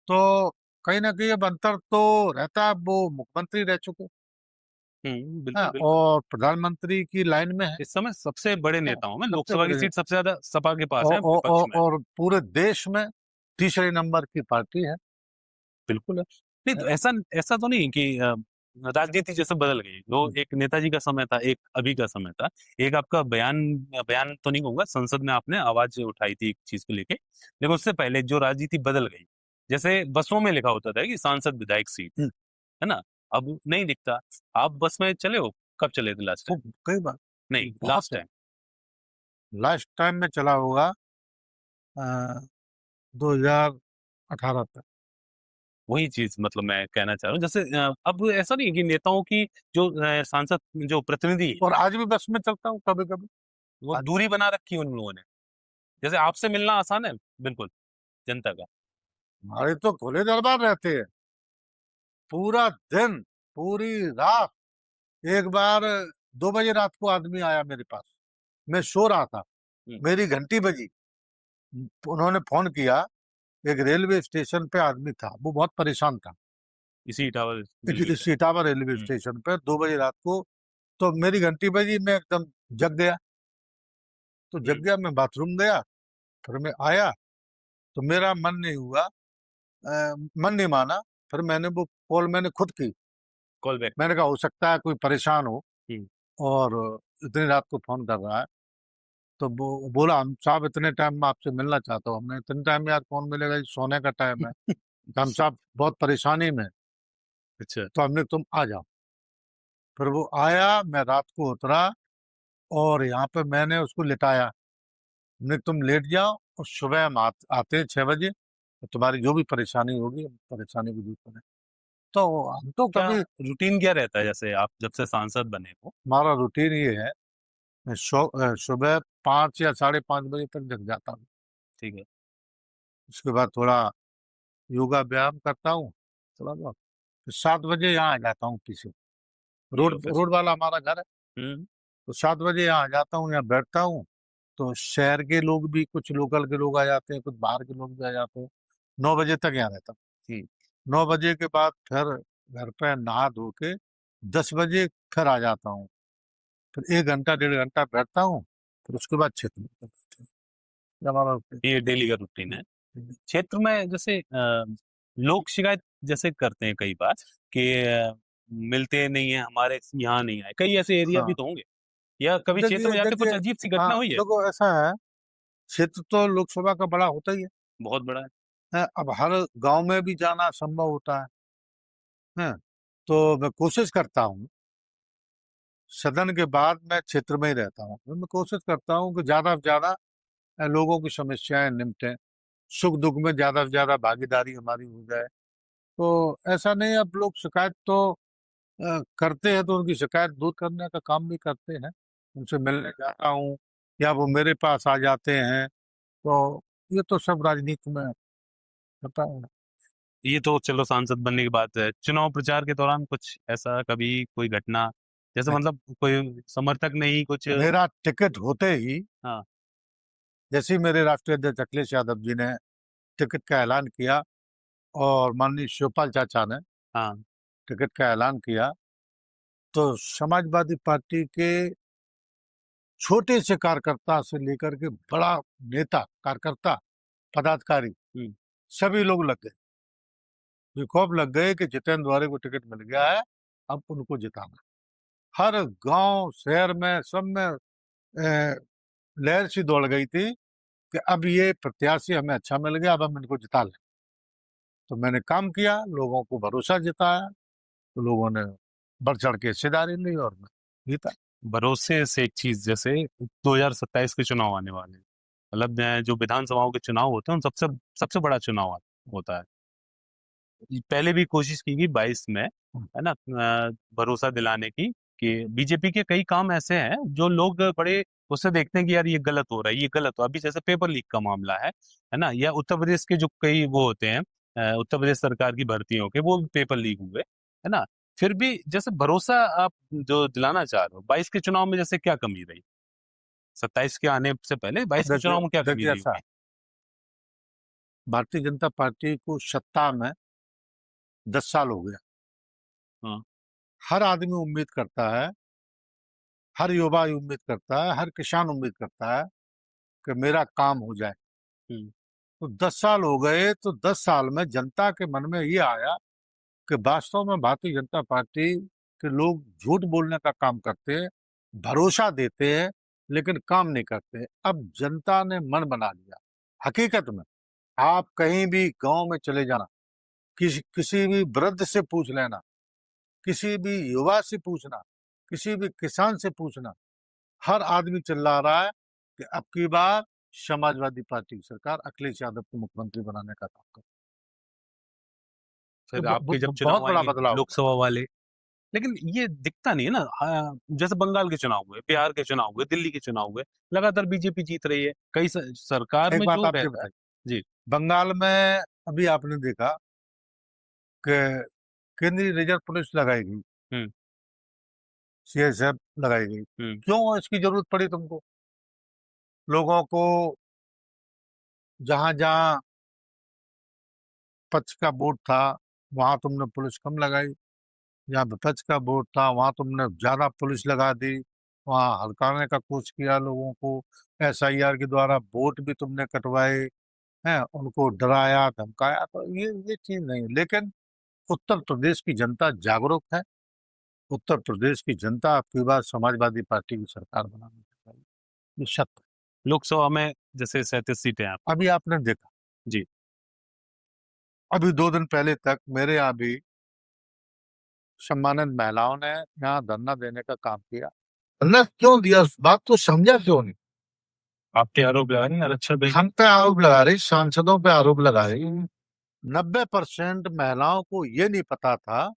Speaker 2: तो कहीं ना कहीं अब अंतर तो रहता है। वो मुख्यमंत्री रह चुके
Speaker 1: हुँ,
Speaker 2: हैं
Speaker 1: बिल्कुल, बिल्कुल।
Speaker 2: और प्रधानमंत्री की लाइन में है।
Speaker 1: इस समय सबसे बड़े
Speaker 2: हाँ,
Speaker 1: नेताओं में
Speaker 2: सबसे
Speaker 1: लोकसभा की
Speaker 2: बड़े
Speaker 1: सीट सबसे ज़्यादा सपा के पास है, विपक्ष में।
Speaker 2: और पूरे देश में तीसरे नंबर की पार्टी है।
Speaker 1: बिल्कुल है। नहीं
Speaker 2: है।
Speaker 1: तो ऐसा ऐसा तो नहीं कि राजनीति जैसे बदल गई। जो एक नेताजी का समय था, एक अभी का समय था। एक आपका बयान बयान तो नहीं कहूँगा, संसद में आपने आवाज़ उठाई थी एक चीज़ को लेके। लेकिन उससे पहले जो राजनीति बदल गई। जैसे बसों में लिखा होता था कि सांसद विधायक सीट,
Speaker 2: हम्म,
Speaker 1: है ना? अब नहीं दिखता। आप बस में चले हो? कब चले थे लास्ट
Speaker 2: वो
Speaker 1: टाइम?
Speaker 2: कई बार
Speaker 1: नहीं,
Speaker 2: बहुत
Speaker 1: लास्ट टाइम।
Speaker 2: लास्ट टाइम में चला होगा 2018 तक।
Speaker 1: वही चीज़ मतलब मैं कहना चाह रहा हूँ। जैसे अब ऐसा नहीं है कि नेताओं की जो सांसद जो प्रतिनिधि है,
Speaker 2: और आज भी बस में चलता हूँ कभी कभी।
Speaker 1: वो
Speaker 2: आज
Speaker 1: दूरी बना रखी है उन लोगों ने। जैसे आपसे मिलना आसान है, बिल्कुल, जनता का।
Speaker 2: हमारे तो खुले दरबार रहते हैं पूरा दिन, पूरी रात। एक बार 2 बजे रात को आदमी आया मेरे पास, मैं सो रहा था,
Speaker 1: हुँ,
Speaker 2: मेरी घंटी बजी। उन्होंने फोन किया। एक रेलवे स्टेशन पे आदमी था, वो बहुत परेशान था।
Speaker 1: इसी टावर रेलवे पे।
Speaker 2: इटावा रेलवे
Speaker 1: हुँ,
Speaker 2: स्टेशन पे 2 बजे रात को। तो मेरी घंटी बजी, मैं एकदम जग गया। तो
Speaker 1: हुँ,
Speaker 2: जग गया, मैं बाथरूम गया, फिर मैं आया। तो मेरा मन नहीं हुआ, मन नहीं माना। फिर मैंने वो कॉल मैंने खुद की।
Speaker 1: कॉल बैक
Speaker 2: मैंने
Speaker 1: किया।
Speaker 2: कहा हो सकता है कोई परेशान हो
Speaker 1: हुँ,
Speaker 2: और इतनी रात को फोन कर रहा है। तो वो बोला, हम साहब इतने टाइम में आपसे मिलना चाहता हूँ। हमने, इतने टाइम में यार कौन मिलेगा, ये सोने का टाइम है। तो हम साहब बहुत परेशानी में हैं।
Speaker 1: अच्छा,
Speaker 2: तो हमने, तुम आ जाओ। फिर वो आया, मैं रात को उतरा और यहाँ पे मैंने उसको लिटाया। हमने, तुम लेट जाओ और सुबह हम आते हैं 6 बजे, तो तुम्हारी जो भी परेशानी होगी हम परेशानी को दूर करें। तो हम तो
Speaker 1: क्या
Speaker 2: कभी,
Speaker 1: रूटीन क्या रहता है जैसे आप जब से सांसद बने हो?
Speaker 2: हमारा रूटीन ये है, मैं सुबह 5 या 5:30 बजे तक जग जाता हूँ।
Speaker 1: ठीक है,
Speaker 2: उसके बाद थोड़ा योगा व्यायाम करता हूँ, थोड़ा बहुत। फिर 7 बजे यहाँ आ जाता हूँ पीछे।
Speaker 1: ये
Speaker 2: रोड
Speaker 1: ऑफ़िस।
Speaker 2: रोड वाला हमारा घर है।
Speaker 1: हुँ,
Speaker 2: तो 7 बजे यहाँ आ जाता हूँ, यहाँ बैठता हूँ। तो शहर के लोग भी, कुछ लोकल के लोग आ जाते हैं, कुछ बाहर के लोग भी आ जाते हैं। 9 बजे तक यहाँ रहता हूँ।
Speaker 1: हुँ।
Speaker 2: 9 बजे के बाद फिर घर पे नहा धो के 10 बजे फिर आ जाता हूँ। फिर 1 घंटा 1.5 घंटा बैठता हूँ। फिर उसके बाद क्षेत्र में करते हैं। ये हमारा routine
Speaker 1: ये डेली का रूटीन है।
Speaker 2: है।
Speaker 1: क्षेत्र में जैसे लोग शिकायत जैसे करते हैं कई बार कि मिलते नहीं है, हमारे यहाँ नहीं आए। कई ऐसे एरिया भी
Speaker 2: हाँ,
Speaker 1: तो होंगे या कभी क्षेत्र
Speaker 2: देखिए
Speaker 1: में जाके कुछ
Speaker 2: देखिए,
Speaker 1: अजीब-सी
Speaker 2: हाँ
Speaker 1: घटना हुई है?
Speaker 2: देखो ऐसा है, क्षेत्र तो लोकसभा का बड़ा होता ही है।
Speaker 1: बहुत बड़ा है।
Speaker 2: अब हर गांव में भी जाना संभव होता है। तो मैं कोशिश करता हूँ, सदन के बाद मैं क्षेत्र में ही रहता हूँ, तो मैं कोशिश करता हूँ कि ज्यादा से ज्यादा लोगों की समस्याएं निपटें, सुख दुख में ज्यादा से ज्यादा भागीदारी हमारी हो जाए। तो ऐसा नहीं, अब लोग शिकायत तो करते हैं, तो उनकी शिकायत दूर करने का काम भी करते हैं। उनसे मिलने जाता हूँ या वो मेरे पास आ जाते हैं। तो ये तो सब राजनीति में होता है।
Speaker 1: ये तो चलो सांसद बनने की बात है। चुनाव प्रचार के दौरान कुछ ऐसा कभी कोई घटना जैसे मतलब कोई समर्थक ने ही कुछ
Speaker 2: मेरा टिकट होते ही,
Speaker 1: हाँ,
Speaker 2: जैसे ही मेरे राष्ट्रीय अध्यक्ष अखिलेश यादव जी ने टिकट का ऐलान किया और माननीय शिवपाल चाचा ने
Speaker 1: हाँ,
Speaker 2: टिकट का ऐलान किया, तो समाजवादी पार्टी के छोटे से कार्यकर्ता से लेकर के बड़ा नेता, कार्यकर्ता, पदाधिकारी, सभी लोग लग गए, बेखौफ लग गए कि जितेंद्र द्वारे को टिकट मिल गया है, अब उनको जिताना। हर गांव शहर में सब में लहर सी दौड़ गई थी कि अब ये प्रत्याशी हमें अच्छा मिल गया, अब हम इनको जिता लें। तो मैंने काम किया, लोगों को भरोसा जिताया, तो लोगों ने बढ़ चढ़ के हिस्सेदारी ली और मैं जीता।
Speaker 1: भरोसे से एक चीज, जैसे 2027 के चुनाव आने वाले हैं, मतलब जो विधानसभाओं के चुनाव होते हैं उन सबसे सबसे बड़ा चुनाव होता है। पहले भी कोशिश की गई 22 में, है ना, भरोसा दिलाने की कि बीजेपी के कई काम ऐसे हैं जो लोग बड़े उससे देखते हैं कि यार ये गलत हो रहा है, ये गलत हो, अभी जैसे पेपर लीक का मामला है ना, या उत्तर प्रदेश के जो कई वो होते हैं, उत्तर प्रदेश सरकार की भर्तियों के वो पेपर लीक हुए, है ना। फिर भी जैसे भरोसा आप जो दिलाना चाह रहे हो, 22 के चुनाव में जैसे क्या कमी रही, 27 के आने से पहले 22 के
Speaker 2: देखिए
Speaker 1: चुनाव में क्या कमी
Speaker 2: देखिए
Speaker 1: रही
Speaker 2: ऐसा,
Speaker 1: होगी?
Speaker 2: भारतीय जनता पार्टी को सत्ता में 10 साल हो गया।
Speaker 1: हाँ।
Speaker 2: हर आदमी उम्मीद करता है, हर युवा उम्मीद करता है, हर किसान उम्मीद करता है कि मेरा काम हो जाए।
Speaker 1: हम्म।
Speaker 2: तो 10 साल हो गए, तो 10 साल में जनता के मन में ये आया कि वास्तव में भारतीय जनता पार्टी के लोग झूठ बोलने का काम करते हैं, भरोसा देते हैं, लेकिन काम नहीं करते। अब जनता ने मन बना लिया। हकीकत में आप कहीं भी गांव में चले जाना, किसी भी वृद्ध से पूछ लेना, किसी भी युवा से पूछना, किसी भी किसान से पूछना, हर आदमी चिल्ला रहा है कि अब की बार समाजवादी पार्टी की सरकार अखिलेश यादव को मुख्यमंत्री बनाने का काम करे। तो
Speaker 1: फिर आपके जब
Speaker 2: बहुत
Speaker 1: चुनाव
Speaker 2: बड़ा
Speaker 1: आएंगे
Speaker 2: बदलाव होगा।
Speaker 1: लोकसभा वाले, लेकिन ये दिखता नहीं है ना। जैसे बंगाल के चुनाव हुए, बिहार के चुनाव हुए, दिल्ली के चुनाव हुए, लगातार बीजेपी जीत रही है, कई सरकार
Speaker 2: एक
Speaker 1: में
Speaker 2: बात
Speaker 1: जो
Speaker 2: आपके
Speaker 1: रहता है।
Speaker 2: बताइए,
Speaker 1: जी।
Speaker 2: बंगाल में अभी आपने देखा कि केंद्रीय रिजर्व पुलिस लगाई गई,
Speaker 1: हम्म।
Speaker 2: सीएसएफ लगाई गई।
Speaker 1: हम्म।
Speaker 2: क्यों इसकी जरूरत पड़ी तुमको? लोगों को जहां जहां पक्ष का वोट था वहां तुमने पुलिस कम लगाई, जहाँ विपक्ष का वोट था वहां तुमने ज्यादा पुलिस लगा दी, वहां हड़काने का कोशिश किया लोगों को, एसआईआर के द्वारा वोट भी तुमने कटवाए हैं, उनको डराया धमकाया। तो ये चीज नहीं। लेकिन उत्तर प्रदेश की जनता जागरूक है। उत्तर प्रदेश की जनता आपकी बार समाजवादी पार्टी की सरकार बनाने चाहिए, ये सत्य है।
Speaker 1: लोकसभा में जैसे 37 सीटें हैं आपकी।
Speaker 2: अभी आपने देखा,
Speaker 1: जी।
Speaker 2: अभी 2 दिन पहले तक मेरे यहाँ भी सम्मानित महिलाओं ने यहाँ धरना देने का काम किया। धरना क्यों दिया, उस बात को समझा क्यों नहीं?
Speaker 1: आप पे आरोप लगा रही हैं आरक्षण पे।
Speaker 2: हम पे आरोप लगा रही, सांसदों पे आरोप लगा रही। 90% महिलाओं को ये नहीं पता था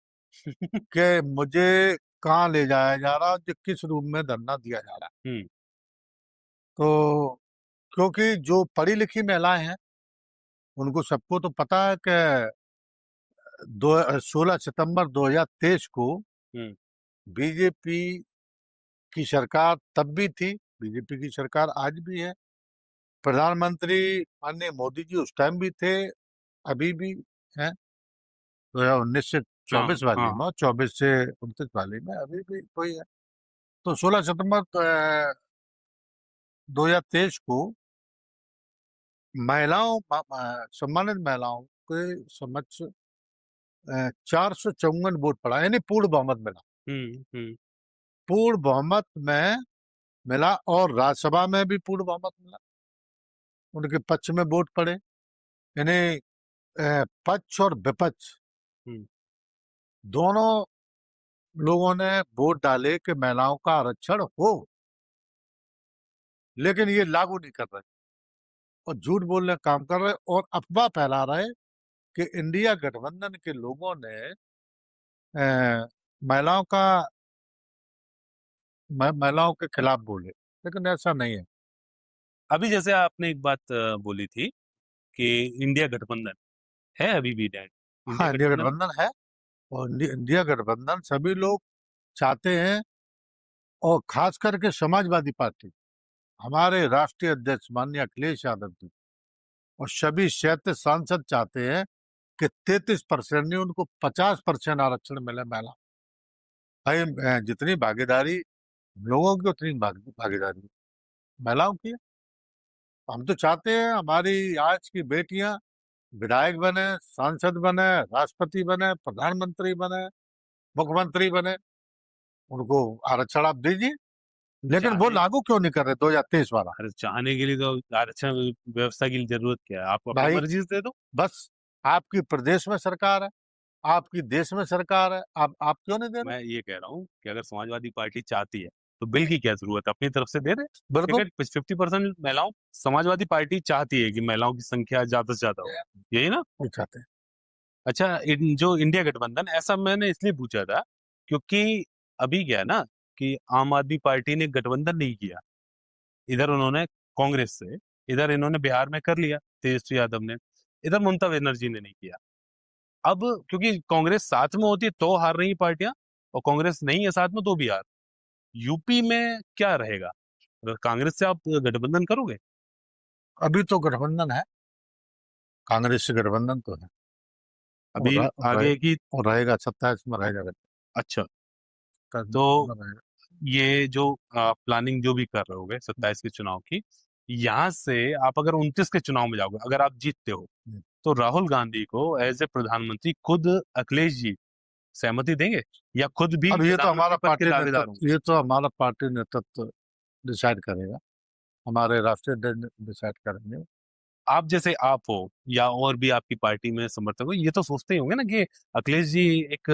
Speaker 2: कि मुझे कहाँ ले जाया जा रहा, जो किस रूम में धरना दिया जा रहा।
Speaker 1: हम्म।
Speaker 2: तो क्योंकि जो पढ़ी लिखी महिलाएं हैं उनको सबको तो पता है कि 16 सितंबर 2023 को
Speaker 1: हम्म।
Speaker 2: बीजेपी की सरकार तब भी थी, बीजेपी की सरकार आज भी है, प्रधानमंत्री माननीय मोदी जी उस टाइम भी थे, अभी भी हैं। 2019 से
Speaker 1: हाँ
Speaker 2: 24 वाली
Speaker 1: हाँ।
Speaker 2: में, 24 से 29 वाली में अभी भी कोई है। तो 16 सितंबर 2023 को महिलाओं सम्मानित महिलाओं के समक्ष 454 वोट पड़ा, यानी पूर्ण बहुमत मिला।
Speaker 1: हम्म।
Speaker 2: पूर्ण बहुमत में मिला और राज्यसभा में भी पूर्ण बहुमत मिला। उनके पक्ष में वोट पड़े, यानी पक्ष और विपक्ष
Speaker 1: हम्म।
Speaker 2: दोनों लोगों ने वोट डाले कि महिलाओं का आरक्षण हो, लेकिन ये लागू नहीं कर रहे और झूठ बोलने का काम कर रहे और अफवाह फैला रहे कि इंडिया गठबंधन के लोगों ने महिलाओं का महिलाओं के खिलाफ बोले, लेकिन ऐसा नहीं है।
Speaker 1: अभी जैसे आपने एक बात बोली थी कि इंडिया गठबंधन है, अभी भी डेट
Speaker 2: हाँ,
Speaker 1: इंडिया
Speaker 2: इंडिया
Speaker 1: गठबंधन।
Speaker 2: गठबंधन है और इंडिया गठबंधन सभी लोग चाहते हैं, और खास करके समाजवादी पार्टी, हमारे राष्ट्रीय अध्यक्ष माननीय अखिलेश यादव जी और सभी 37 सांसद चाहते हैं कि 33% नहीं, उनको 50% आरक्षण मिले महिला। भाई जितनी भागीदारी हम लोगों की उतनी भागीदारी महिलाओं की है। हम तो चाहते हैं हमारी आज की बेटियां विधायक बने, सांसद बने, राष्ट्रपति बने, प्रधानमंत्री बने, मुख्यमंत्री बने। उनको आरक्षण आप दीजिए, लेकिन वो
Speaker 1: चाहने
Speaker 2: लागू क्यों नहीं कर रहे 2023 वाला?
Speaker 1: अरे चाहने के लिए तो आरक्षण व्यवस्था की जरूरत क्या है? आप अपनी
Speaker 2: भाई
Speaker 1: मर्जी से दे दो।
Speaker 2: बस आपकी प्रदेश में सरकार है, आपकी देश में सरकार है, आप क्यों नहीं दे रहे?
Speaker 1: मैं ये कह रहा हूँ कि अगर समाजवादी पार्टी चाहती है तो बिल की क्या जरूरत है, अपनी तरफ से दे दे।
Speaker 2: बिल्कुल
Speaker 1: टिकट 50% महिलाओं, समाजवादी पार्टी चाहती है कि महिलाओं की संख्या ज्यादा से ज्यादा हो, यही ना?
Speaker 2: नहीं चाहते।
Speaker 1: अच्छा, जो इंडिया गठबंधन, ऐसा मैंने इसलिए पूछा था क्योंकि अभी क्या है ना कि आम आदमी पार्टी ने गठबंधन नहीं किया, इधर उन्होंने कांग्रेस से, इधर इन्होंने बिहार में कर लिया तेजस्वी यादव ने, इधर ममता बनर्जी ने नहीं किया। अब क्योंकि कांग्रेस साथ में होती है तो हार रही पार्टियां, और कांग्रेस नहीं है साथ में तो भी हार। यूपी में क्या रहेगा अगर कांग्रेस से आप गठबंधन करोगे?
Speaker 2: अभी तो गठबंधन है, कांग्रेस से गठबंधन तो है,
Speaker 1: अभी आगे की।
Speaker 2: और रहेगा 27 में रहेगा,
Speaker 1: अच्छा, तो
Speaker 2: गठबंधन रहेगा।
Speaker 1: ये जो प्लानिंग जो भी कर रहे होगे 27 के चुनाव की, यहाँ से आप अगर 29 के चुनाव में जाओगे, अगर आप जीतते हो,
Speaker 2: हम्म।
Speaker 1: तो राहुल गांधी को एज ए प्रधानमंत्री खुद अखिलेश जी सहमति देंगे, या खुद भी
Speaker 2: अब
Speaker 1: प्रधानमंत्री पद के दावेदार होंगे?
Speaker 2: ये तो हमारा पार्टी नेतृत्व डिसाइड करेगा, हमारे राष्ट्रीय अध्यक्ष डिसाइड करेंगे।
Speaker 1: आप जैसे आप हो या और भी आपकी पार्टी में समर्थक हो, ये तो सोचते ही होंगे ना कि अखिलेश जी एक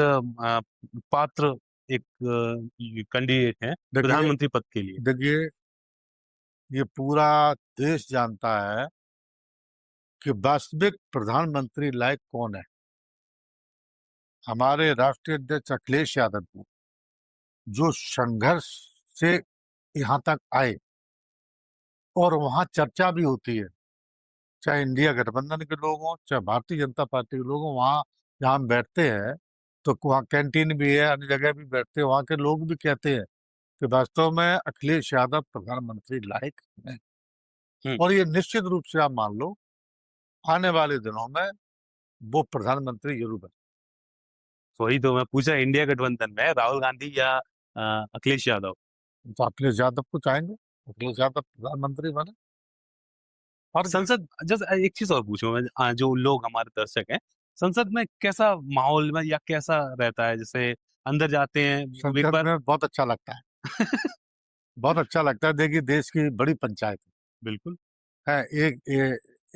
Speaker 1: पात्र, एक कैंडिडेट है
Speaker 2: देखिए
Speaker 1: प्रधानमंत्री पद के लिए।
Speaker 2: देखिए ये पूरा देश जानता है कि वास्तविक प्रधानमंत्री लायक कौन है। हमारे राष्ट्रीय अध्यक्ष अखिलेश यादव को जो संघर्ष से यहाँ तक आए, और वहां चर्चा भी होती है, चाहे इंडिया गठबंधन के लोग हों, चाहे भारतीय जनता पार्टी के लोग हों, वहाँ जहाँ हम बैठते हैं तो वहाँ कैंटीन भी है, अन्य जगह भी बैठते हैं, वहाँ के लोग भी कहते हैं कि वास्तव में अखिलेश यादव प्रधानमंत्री लायक है।
Speaker 1: हम्म।
Speaker 2: और ये निश्चित रूप से आप मान लो आने वाले दिनों में वो प्रधानमंत्री जरूर बने।
Speaker 1: वही तो मैं पूछा, इंडिया गठबंधन में राहुल गांधी या अखिलेश यादव?
Speaker 2: तो अखिलेश यादव को चाहेंगे, अखिलेश यादव प्रधानमंत्री बने। और
Speaker 1: संसद, जैसे एक चीज और पूछूं मैं, जो लोग हमारे दर्शक हैं, संसद में कैसा माहौल में या कैसा रहता है? जैसे अंदर जाते हैं एक
Speaker 2: संसद
Speaker 1: बार।
Speaker 2: में बहुत अच्छा लगता है, बहुत अच्छा लगता है। देखिए देश की बड़ी पंचायत
Speaker 1: बिल्कुल।
Speaker 2: है,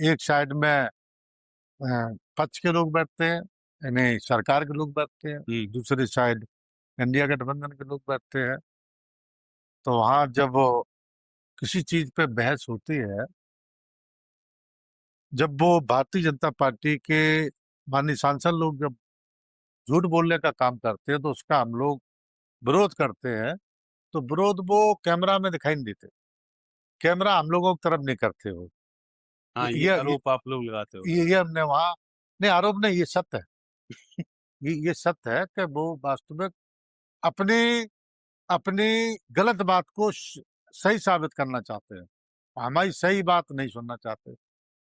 Speaker 2: एक साइड में पक्ष के लोग बैठते हैं, यानी सरकार के लोग बैठते हैं,
Speaker 1: हम्म।
Speaker 2: दूसरी साइड इंडिया गठबंधन के लोग बैठते हैं। तो वहां जब वो किसी चीज पे बहस होती है, जब वो भारतीय जनता पार्टी के माननीय सांसद लोग जब झूठ बोलने का काम करते हैं तो उसका हम लोग विरोध करते हैं, तो विरोध वो कैमरा में दिखाई नहीं देते, कैमरा हम लोगों की तरफ नहीं करते हो।
Speaker 1: हाँ, ये
Speaker 2: ये
Speaker 1: आरोप आप लोग लगाते हो।
Speaker 2: ये हमने वहाँ नहीं, आरोप नहीं, ये सत्य है। ये सत्य है कि वो वास्तविक अपनी अपनी गलत बात को सही साबित करना चाहते हैं, हमारी सही बात नहीं सुनना चाहते।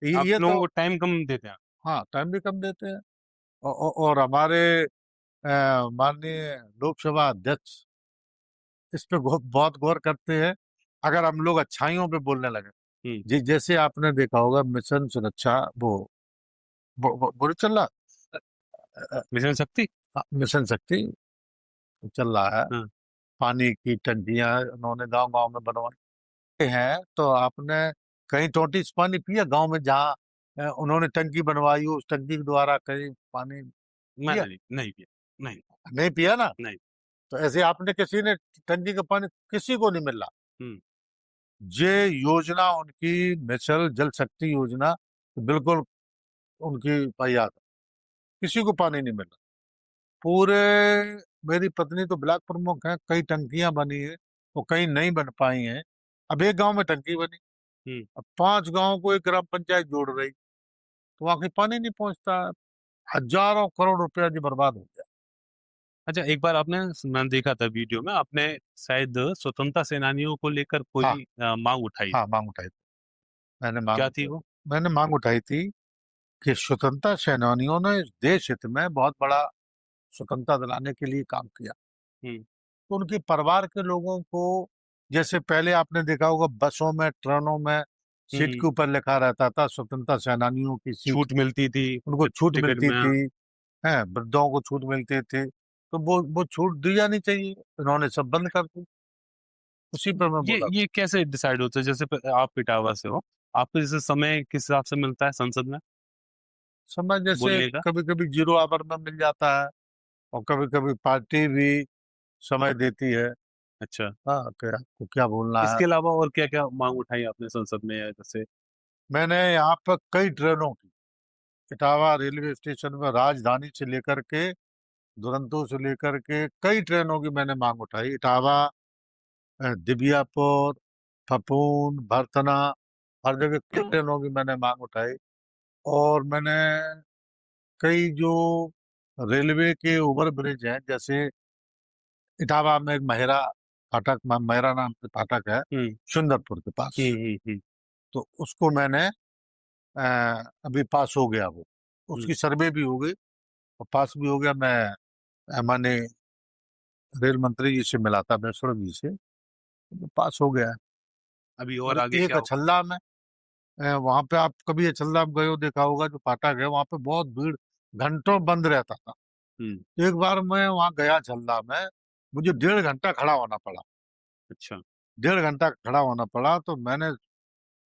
Speaker 1: आप
Speaker 2: ये
Speaker 1: लोगों
Speaker 2: तो
Speaker 1: को टाइम कम देते हैं।
Speaker 2: हाँ, टाइम भी कम देते हैं। और हमारे माननीय लोकसभा अध्यक्ष इस पे बहुत गौर करते हैं। अगर हम लोग अच्छाइयों पे बोलने लगे,
Speaker 1: हम्म।
Speaker 2: जैसे आपने देखा होगा मिशन सुरक्षा, वो चल रहा,
Speaker 1: मिशन शक्ति।
Speaker 2: मिशन शक्ति चल रहा है।
Speaker 1: हाँ।
Speaker 2: पानी की टंकियां उन्होंने गांव गांव में बनवाई हैं। तो आपने कहीं टोटी से पानी पिया गांव में, जहाँ उन्होंने टंकी बनवाई हो, उस टंकी के द्वारा कहीं पानी
Speaker 1: मैंने
Speaker 2: पिया?
Speaker 1: नहीं नहीं किया। नहीं।
Speaker 2: नहीं पिया ना।
Speaker 1: नहीं।
Speaker 2: तो ऐसे आपने किसी ने टंकी का पानी किसी को नहीं मिल रहा।
Speaker 1: हम्म।
Speaker 2: ये योजना उनकी मिशन जल शक्ति योजना बिल्कुल उनकी वाहियात है, किसी को पानी नहीं मिल रहा पूरे। मेरी पत्नी तो ब्लॉक प्रमुख है, कई टंकियां बनी है और कई नहीं बन पाई हैं। अब एक गांव में टंकी बनी,
Speaker 1: हम्म।
Speaker 2: अब 5 गांव को एक ग्राम पंचायत जोड़ रही, तो वहां कहीं पानी नहीं पहुंचता। हजारों करोड़ रुपया जी बर्बाद हो गया।
Speaker 1: अच्छा, एक बार आपने, मैंने देखा था वीडियो में, आपने शायद स्वतंत्रता सेनानियों को लेकर
Speaker 2: हाँ,
Speaker 1: कोई मांग उठाई
Speaker 2: हाँ
Speaker 1: थी।
Speaker 2: मांग उठाई थी, मैंने मांग
Speaker 1: क्या थी
Speaker 2: उठाई
Speaker 1: वो?
Speaker 2: मैंने मांग उठाई थी कि स्वतंत्रता सेनानियों ने इस देश हित में बहुत बड़ा स्वतंत्रता दिलाने के लिए काम किया।
Speaker 1: हम्म।
Speaker 2: तो उनके परिवार के लोगों को, जैसे पहले आपने देखा होगा बसों में, ट्रेनों में सीट के ऊपर लिखा रहता था स्वतंत्रता सेनानियों की सीट,
Speaker 1: छूट मिलती थी
Speaker 2: उनको छूट
Speaker 1: टिकट
Speaker 2: मिलती
Speaker 1: में।
Speaker 2: थी, है वृद्धों को छूट मिलते थे, तो वो छूट दी जानी चाहिए, इन्होंने सब बंद कर दी। उसी पर मैं बोला।
Speaker 1: ये कैसे डिसाइड होता है? जैसे आप इटावा से हो, आपको जैसे समय किस हिसाब से मिलता है संसद में
Speaker 2: समय जैसे
Speaker 1: बोलने का?
Speaker 2: कभी कभी 0 आवर में मिल जाता है, और कभी कभी पार्टी भी समय देती है।
Speaker 1: अच्छा,
Speaker 2: हाँ, क्या आपको क्या बोलना है।
Speaker 1: इसके अलावा और क्या क्या मांग उठाई आपने संसद में, या जैसे?
Speaker 2: मैंने यहाँ पर कई ट्रेनों की, इटावा रेलवे स्टेशन में राजधानी से लेकर के, दुरंतो से लेकर के कई ट्रेनों की मैंने मांग उठाई। इटावा, दिबियापुर, फपून, भरतना, हर जगह कई ट्रेनों की मैंने मांग उठाई। और मैंने कई जो रेलवे के ओवर ब्रिज हैं, जैसे इटावा में एक महिरा फाटक, महिरा नाम से फाटक है
Speaker 1: हम्म
Speaker 2: सुंदरपुर के पास,
Speaker 1: हम्म।
Speaker 2: तो उसको मैंने अभी पास हो गया वो,
Speaker 1: हम्म।
Speaker 2: उसकी सर्वे भी हो गई और पास भी हो गया। मैं मैंने रेल मंत्री जी से मिला था, वैष्णव जी से, तो पास हो गया है।
Speaker 1: अभी और
Speaker 2: और
Speaker 1: आगे
Speaker 2: एक
Speaker 1: क्या होगा?
Speaker 2: अछल्ला में, वहां पे आप कभी अछल्ला में गए हो, देखा होगा जो फाटक है, वहां पे बहुत भीड़, घंटों बंद रहता था।
Speaker 1: हम्म।
Speaker 2: एक बार मैं वहां गया अछल्ला में, मुझे 1.5 घंटा खड़ा होना पड़ा।
Speaker 1: अच्छा।
Speaker 2: 1.5 घंटा खड़ा होना पड़ा, तो मैंने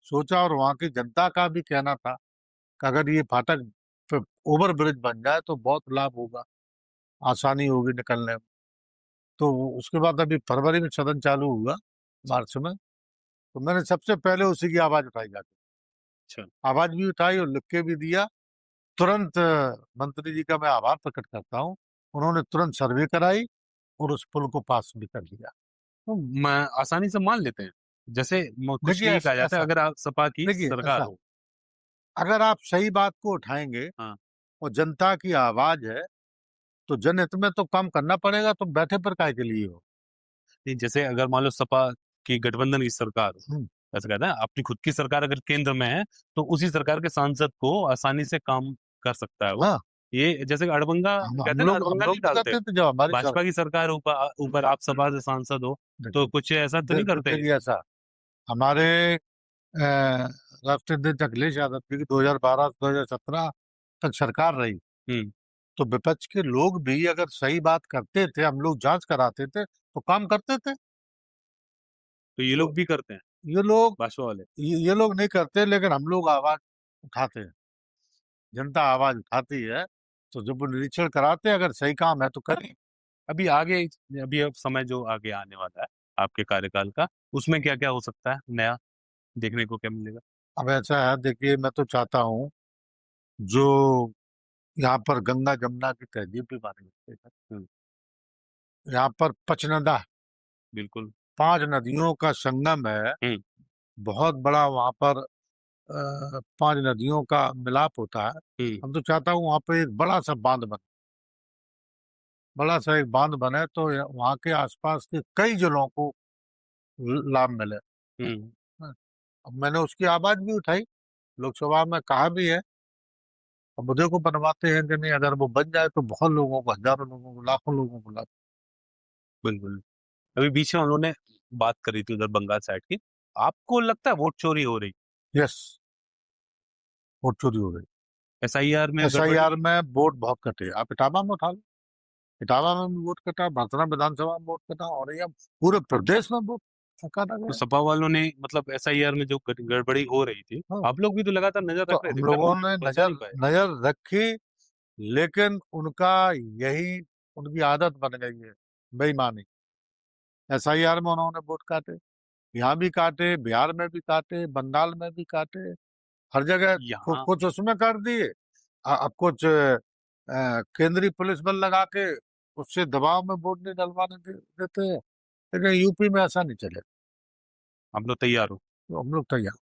Speaker 2: सोचा, और वहां की जनता का भी कहना था कि अगर ये फाटक पे ओवर ब्रिज बन जाए तो बहुत लाभ होगा, आसानी होगी निकलने में। तो उसके बाद अभी फरवरी में सदन चालू हुआ, मार्च में, तो मैंने सबसे पहले उसी की आवाज उठाई जाके,
Speaker 1: अच्छा।
Speaker 2: आवाज भी उठाई और लिख के भी दिया। तुरंत मंत्री जी का मैं आभार प्रकट करता हूँ, उन्होंने तुरंत सर्वे कराई और उस पुल को पास भी कर दिया।
Speaker 1: तो मैं आसानी से मान लेते हैं, जैसे कुछ
Speaker 2: देखिए
Speaker 1: यही कहा
Speaker 2: ऐसा
Speaker 1: जाता है,
Speaker 2: ऐसा
Speaker 1: अगर आप सपा की
Speaker 2: देखिए
Speaker 1: सरकार
Speaker 2: ऐसा,
Speaker 1: हो।
Speaker 2: अगर आप सही बात को उठाएंगे
Speaker 1: हाँ।
Speaker 2: और जनता की आवाज है, तो जनहित में तो काम करना पड़ेगा, तो बैठे पर काय के लिए हो।
Speaker 1: नहीं, जैसे अगर मान लो सपा की गठबंधन की सरकार हो,
Speaker 2: हम्म,
Speaker 1: ऐसा कहता है, अपनी खुद की सरकार अगर केंद्र में है, तो उसी सरकार के सांसद को आसानी से काम कर सकता है वो।
Speaker 2: हाँ,
Speaker 1: ये जैसे कि अड़बंगा
Speaker 2: हम
Speaker 1: कहते हैं ना,
Speaker 2: लोग हम
Speaker 1: अड़बंगा
Speaker 2: लोग
Speaker 1: नहीं
Speaker 2: भी
Speaker 1: डालते।
Speaker 2: करते थे जब हमारी सर।
Speaker 1: भाजपा की सरकार ऊपर ऊपर आप सपा से सांसद हो, तो कुछ ऐसा तो नहीं करते?
Speaker 2: देखिए ऐसा, हमारे राष्ट्रीय अध्यक्ष अखिलेश यादव जी की 2012 से 2017 तक सरकार रही,
Speaker 1: हम्म।
Speaker 2: तो विपक्ष के लोग भी अगर सही बात करते थे, हम लोग जांच कराते थे, तो काम करते थे।
Speaker 1: तो ये
Speaker 2: तो
Speaker 1: लोग भी करते हैं,
Speaker 2: ये लोग
Speaker 1: भाजपा वाले?
Speaker 2: ये लोग नहीं करते, लेकिन हम लोग आवाज उठाते हैं, जनता आवाज उठाती है, तो जब वो निरीक्षण कराते हैं, अगर सही काम है तो करें।
Speaker 1: अभी आगे, अभी अब समय जो आगे आने वाला है आपके कार्यकाल का, उसमें क्या क्या हो सकता है नया, देखने को क्या मिलेगा?
Speaker 2: अब ऐसा है, देखिए मैं तो चाहता हूँ, जो यहाँ पर गंगा जमुना की तहजीब भी मानी जाती है,
Speaker 1: हम्म।
Speaker 2: यहाँ पर पंचनदा,
Speaker 1: बिल्कुल।
Speaker 2: 5 नदियों का संगम है,
Speaker 1: हम्म।
Speaker 2: बहुत बड़ा वहाँ पर 5 नदियों का मिलाप होता है।
Speaker 1: हम्म।
Speaker 2: हम तो चाहता हूँ वहाँ पे एक बड़ा सा बांध बने, बड़ा सा एक बांध बने, तो वहाँ के आसपास के कई जिलों को लाभ मिले।
Speaker 1: हम्म।
Speaker 2: हाँ, अब मैंने उसकी आवाज भी उठाई, लोकसभा में कहा भी है। अब मुझे को बनवाते हैं कि नहीं, अगर वो बन जाए तो बहुत लोगों को, हजारों लोगों को, लाखों लोगों को लाभ।
Speaker 1: बिल्कुल। अभी बीच में उन्होंने बात करी थी उधर बंगाल साइड की, आपको लगता है वोट चोरी हो रही?
Speaker 2: यस, वोट चोरी हो गई।
Speaker 1: एसआईआर में गड़बड़ी?
Speaker 2: SIR में वोट बहुत कटे, आप इटावा में उठा लो, इटावा में भी वोट कटा, भरतरा विधानसभा में वोट कटा, और ये पूरे प्रदेश में वोट काटा
Speaker 1: तो
Speaker 2: गया।
Speaker 1: सपा वालों ने, मतलब एसआईआर में जो गड़बड़ी हो रही थी,
Speaker 2: हाँ,
Speaker 1: आप लोग भी तो लगातार नजर
Speaker 2: तो
Speaker 1: रख रहे थे,
Speaker 2: हम
Speaker 1: फिर
Speaker 2: लोगों
Speaker 1: भी
Speaker 2: ने
Speaker 1: बचा
Speaker 2: नजर
Speaker 1: नहीं पाए।
Speaker 2: नजर रखी, लेकिन उनका यही, उनकी आदत बन गई है, बेईमानी। SIR में उन्होंने वोट काटे, यहाँ भी काटे, बिहार में भी काटे, बंगाल में भी काटे, हर जगह
Speaker 1: यहाँ
Speaker 2: कुछ उसमें कर दिए। अब कुछ केंद्रीय पुलिस बल लगा के उससे दबाव में वोट नहीं डलवाने देते हैं। लेकिन यूपी में ऐसा नहीं चलेगा,
Speaker 1: आप लोग तैयार हो?
Speaker 2: तो हम लोग तैयार, हम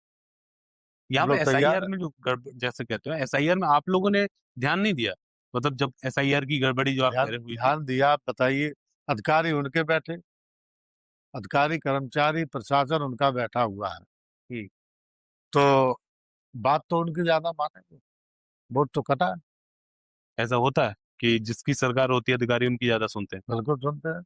Speaker 1: यहाँ पे
Speaker 2: लोग तैयार
Speaker 1: एसआईआर
Speaker 2: है।
Speaker 1: में जो गड़बड़, जैसे कहते हैं एसआईआर में आप लोगों ने ध्यान नहीं दिया, मतलब जब एसआईआर की गड़बड़ी जो आप कह
Speaker 2: ध्यान
Speaker 1: रहे हुई थी।
Speaker 2: ध्यान दिया, आप बताइए, अधिकारी उनके बैठे, अधिकारी कर्मचारी प्रशासन उनका बैठा हुआ है,
Speaker 1: हम्म।
Speaker 2: तो बात तो उनकी ज्यादा मानेंगे, वोट तो कटा है।
Speaker 1: ऐसा होता है कि जिसकी सरकार होती है अधिकारी उनकी ज्यादा सुनते हैं?
Speaker 2: बिल्कुल सुनते हैं।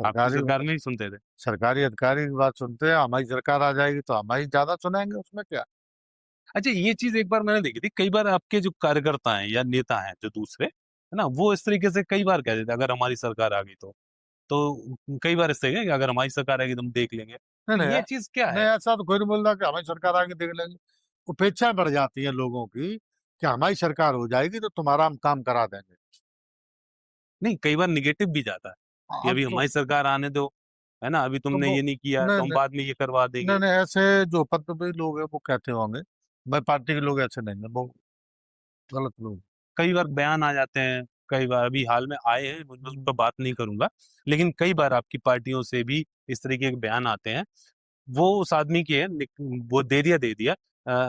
Speaker 1: आपकी
Speaker 2: सरकारी
Speaker 1: सरकार में ही सुनते थे।
Speaker 2: सरकारी अधिकारी की बात सुनते हैं, हमारी सरकार आ जाएगी तो हम ही ज्यादा सुनेंगे, उसमें क्या।
Speaker 1: अच्छा, ये चीज एक बार मैंने देखी थी, कई बार आपके जो कार्यकर्ता हैं या नेता हैं जो दूसरे, है ना, वो इस तरीके से कई बार कह देते हैं, अगर हमारी सरकार आ गई तो कई बार इससे कि अगर हमारी सरकार आएगी तो हम देख लेंगे,
Speaker 2: नहीं
Speaker 1: तो
Speaker 2: नहीं
Speaker 1: ये चीज क्या
Speaker 2: नहीं,
Speaker 1: है?
Speaker 2: ऐसा तो कोई नहीं बोल रहा कि हमारी सरकार आगे देख लेंगे। उपेक्षाएं बढ़ जाती हैं लोगों की कि हमारी सरकार हो जाएगी तो तुम्हारा हम काम करा देंगे।
Speaker 1: नहीं, कई बार निगेटिव भी जाता है कि
Speaker 2: अब
Speaker 1: अभी
Speaker 2: तो
Speaker 1: हमारी सरकार आने दो, है ना, अभी
Speaker 2: तो
Speaker 1: तुमने
Speaker 2: वो
Speaker 1: ये नहीं किया
Speaker 2: नहीं
Speaker 1: तो हम
Speaker 2: नहीं
Speaker 1: बाद में ये करवा
Speaker 2: नहीं
Speaker 1: देंगे।
Speaker 2: नहीं, ऐसे जो पद लोग हैं वो कहते होंगे। मैं पार्टी के लोग ऐसे नहीं है, वो गलत लोग।
Speaker 1: कई बार बयान आ जाते हैं, कई बार अभी हाल में आए हैं, मैं उस पर बात नहीं करूंगा, लेकिन कई बार आपकी पार्टियों से भी इस तरीके के बयान आते हैं। वो उस आदमी के है, वो दे दिया।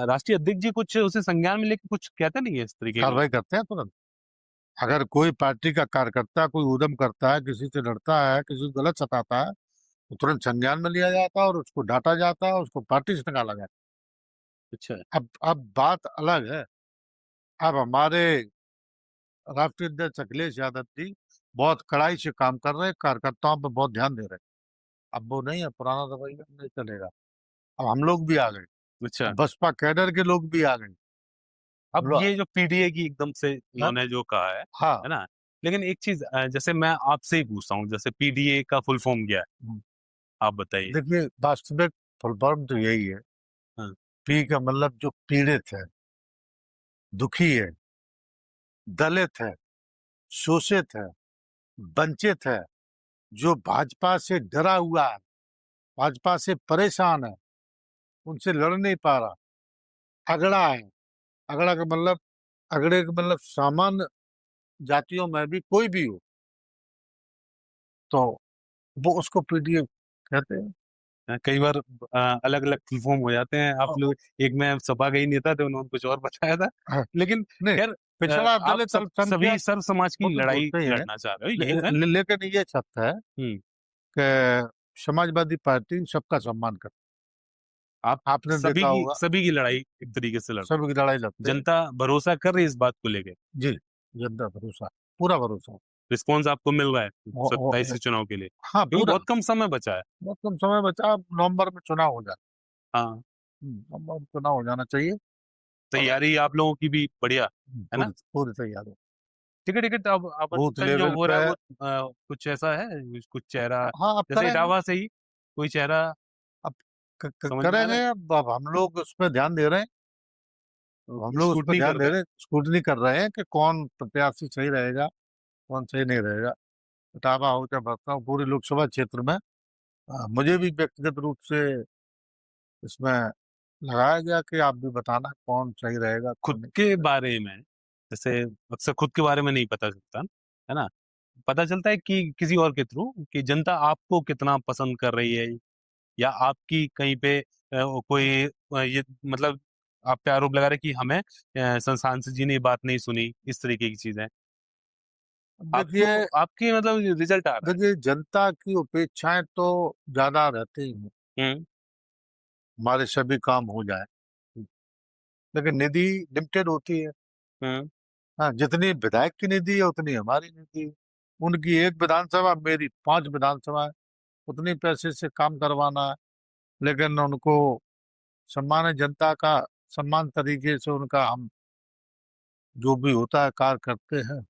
Speaker 1: राष्ट्रीय अध्यक्ष जी कुछ उसे संज्ञान में लेके कुछ कहते नहीं है इस तरीके के
Speaker 2: कार्रवाई
Speaker 1: लोग?
Speaker 2: करते हैं तुरंत। अगर कोई पार्टी का कार्यकर्ता कोई उद्यम करता है, किसी से लड़ता है, किसी को गलत सताता है, तो तुरंत संज्ञान में लिया जाता है और उसको डांटा जाता है, उसको पार्टी से निकाला जाता
Speaker 1: अच्छा।
Speaker 2: है। अब बात अलग है। अब हमारे राष्ट्रीय अध्यक्ष अखिलेश यादव जी बहुत कड़ाई से काम कर रहे हैं, कार्यकर्ताओं पर बहुत ध्यान दे रहे हैं। अब वो नहीं है, पुराना रवैया नहीं चलेगा। अब हम लोग भी आ गए,
Speaker 1: अच्छा,
Speaker 2: अब बसपा कैडर के लोग भी आ गए। हम
Speaker 1: अब
Speaker 2: लोग
Speaker 1: ये जो पीडीए की एकदम से
Speaker 2: हैं?
Speaker 1: इन्होंने जो कहा
Speaker 2: हाँ।
Speaker 1: है ना, लेकिन एक चीज जैसे मैं आपसे ही पूछता हूँ, जैसे पीडीए का फुल फॉर्म क्या है,
Speaker 2: हम्म,
Speaker 1: आप बताइए।
Speaker 2: देखिए, वास्तविक फुल फॉर्म तो यही है।
Speaker 1: हाँ।
Speaker 2: पी का मतलब जो पीड़ित है, दुखी है, दलित है, शोषित है, वंचित है, जो भाजपा से डरा हुआ है, भाजपा से परेशान है, उनसे लड़ नहीं पा रहा, अगड़ा है। अगड़ा का मतलब, अगड़े का मतलब सामान्य जातियों में भी कोई भी हो तो वो उसको पीडीएफ कहते हैं।
Speaker 1: कई बार अलग अलग फुल फॉर्म हो जाते हैं आप
Speaker 2: अ-
Speaker 1: लोग। एक मैं सपा के ही नेता थे, उन्होंने कुछ और बताया था,
Speaker 2: अ-
Speaker 1: लेकिन
Speaker 2: नहीं,
Speaker 1: खैर
Speaker 2: पिछड़ा
Speaker 1: आप
Speaker 2: दलित
Speaker 1: सब सभी
Speaker 2: अल्पसंख्यक
Speaker 1: सर्व समाज
Speaker 2: वो
Speaker 1: की
Speaker 2: तो
Speaker 1: लड़ाई
Speaker 2: बोलते ही हैं।
Speaker 1: लड़ना चाह रहे हो, यही है?
Speaker 2: लेकिन ये सत्य है
Speaker 1: हम्म।
Speaker 2: कि समाजवादी पार्टी सबका सम्मान करती
Speaker 1: आप
Speaker 2: है। आपने देखा होगा,
Speaker 1: सभी की लड़ाई एक तरीके से लड़ रहे
Speaker 2: सभी की लड़ाई लड़ते
Speaker 1: हो,
Speaker 2: हैं।
Speaker 1: जनता भरोसा कर रही है इस बात को लेके?
Speaker 2: जी, जनता भरोसा, पूरा भरोसा।
Speaker 1: रिस्पॉन्स आपको मिल रहा है
Speaker 2: वो, वो,
Speaker 1: 27
Speaker 2: वो,
Speaker 1: चुनाव के लिए?
Speaker 2: हाँ
Speaker 1: क्योंकि
Speaker 2: पूरा।
Speaker 1: बहुत कम समय बचा है।
Speaker 2: बहुत कम समय बचा, अब नवंबर में चुनाव हो जाए।
Speaker 1: हाँ।
Speaker 2: नवंबर में चुनाव हो जाना चाहिए। और
Speaker 1: तैयारी आप लोगों की भी बढ़िया, है ना?
Speaker 2: पूरी पूरी तैयारी।
Speaker 1: टिकट टिकट अब
Speaker 2: बूथ
Speaker 1: आवंटन जो
Speaker 2: लेवल
Speaker 1: हो
Speaker 2: पे।
Speaker 1: रहा है वो कुछ ऐसा है, कुछ चेहरा,
Speaker 2: हाँ, अब
Speaker 1: जैसे
Speaker 2: करेंगे।
Speaker 1: इटावा से ही कोई चेहरा
Speaker 2: अब
Speaker 1: समझ में आ रहा
Speaker 2: करेंगे। अब हम लोग उस पर ध्यान दे रहे हैं। हम
Speaker 1: है?
Speaker 2: लोग उस पर
Speaker 1: स्कूटनी
Speaker 2: ध्यान
Speaker 1: कर
Speaker 2: दे
Speaker 1: रहे
Speaker 2: रहे हैं, स्क्रूटनी कर रहे हैं कि कौन प्रत्याशी सही रहेगा, कौन सही नहीं रहेगा। इटावा हो चाहे भरता हो, पूरे लोकसभा क्षेत्र में मुझे भी व्यक्तिगत रूप से इसमें लगाया गया कि आप भी बताना कौन सही रहेगा,
Speaker 1: खुद
Speaker 2: कौन नहीं
Speaker 1: के
Speaker 2: सही
Speaker 1: बारे में, जैसे अक्सर खुद के बारे में नहीं पता चलता, है ना, पता चलता है कि किसी और के थ्रू कि जनता आपको कितना पसंद कर रही है, या आपकी कहीं पे कोई ये मतलब आप पे आरोप लगा रहे कि हमें सांसद जी ने ये बात नहीं सुनी, इस तरीके की चीजें
Speaker 2: रहेगा।
Speaker 1: आपको,
Speaker 2: देखिए,
Speaker 1: आपके मतलब रिजल्ट आ रहा
Speaker 2: देखिए जनता की अपेक्षाएं तो ज्यादा रहती ही हैं,
Speaker 1: है।
Speaker 2: हमारे सभी काम हो जाए, लेकिन निधि लिमिटेड होती है।
Speaker 1: हम्म।
Speaker 2: हाँ, जितनी विधायक की निधि है उतनी हमारी निधि है। उनकी एक विधानसभा, मेरी 5 विधानसभा है। उतनी पैसे से काम करवाना है, लेकिन उनको सम्मान है जनता का। सम्मान तरीके से उनका हम जो भी होता है कार्य करते हैं।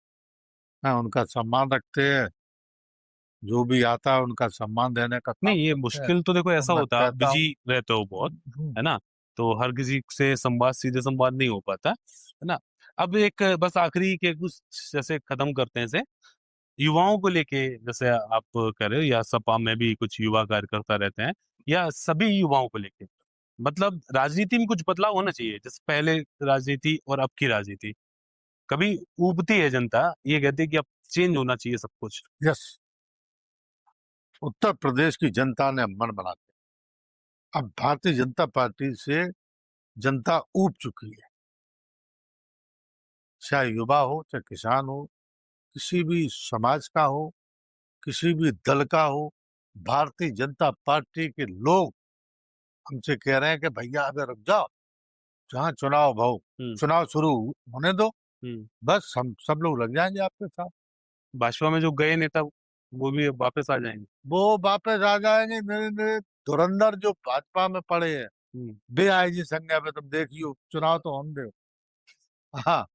Speaker 2: हाँ, उनका सम्मान रखते हैं। जो भी आता है उनका सम्मान देने का काम
Speaker 1: नहीं, ये
Speaker 2: करते हैं।
Speaker 1: मुश्किल तो देखो
Speaker 2: और
Speaker 1: ऐसा
Speaker 2: मैं
Speaker 1: होता है, आप
Speaker 2: कहता हूँ।
Speaker 1: बिजी रहते हो बहुत,
Speaker 2: हम्म,
Speaker 1: है ना, तो हर किसी से संवाद, सीधे संवाद नहीं हो पाता, है ना। अब एक बस आखिरी के कुछ जैसे खत्म करते हैं से, युवाओं को लेके, जैसे आप कह रहे हो, या सपा में भी कुछ युवा कार्यकर्ता रहते हैं, या सभी युवाओं को लेके, मतलब राजनीति में कुछ बदलाव होना चाहिए, जैसे पहले राजनीति और अब की राजनीति, कभी उबती है जनता, ये कहती है कि अब चेंज होना चाहिए सब कुछ।
Speaker 2: यस, उत्तर प्रदेश की जनता ने मन बना दिया। अब भारतीय जनता पार्टी से जनता ऊब चुकी है। चाहे युवा हो, चाहे किसान हो, किसी भी समाज का हो, किसी भी दल का हो, भारतीय जनता पार्टी के लोग हमसे कह रहे हैं कि भैया अगर रुक जाओ, जहाँ
Speaker 1: हम्म।
Speaker 2: चुनाव शुरू होने दो,
Speaker 1: हम्म।
Speaker 2: बस हम सब लोग लग जाएंगे आपके साथ।
Speaker 1: भाजपा में जो गए नेता वो भी अब वापस आ जाएंगे।
Speaker 2: वो वापस आ जाएंगे। मेरे मेरे धुरंधर जो भाजपा में पड़े हैं, बेआईजी संज्ञा पे, तुम देखियो, चुनाव तो हम दे। हाँ,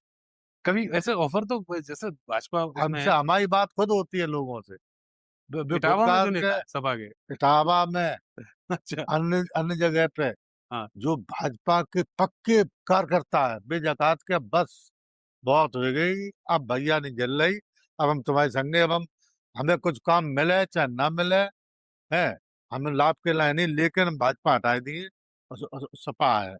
Speaker 1: कभी ऐसे ऑफर तो जैसे भाजपा उसमें
Speaker 2: हमसे
Speaker 1: है,
Speaker 2: हमारी बात खुद होती है लोगों से। वे खुद
Speaker 1: इटावा में
Speaker 2: कहा
Speaker 1: क्यों नहीं
Speaker 2: कि
Speaker 1: कहा सभा के?
Speaker 2: इटावा में,
Speaker 1: अच्छा।
Speaker 2: अन्य अन्य जगह पे,
Speaker 1: हाँ।
Speaker 2: जो भाजपा के पक्के कार्यकर्ता है, बेजकात के, बस बहुत हो गई, अब भैया नहीं जल रही, अब हम तुम्हारे संगे, अब हम, हमें कुछ काम मिले चाहे ना मिले, है, हमें लाभ के लिए नहीं, लेकिन हम भाजपा हटा दिए और सपा है।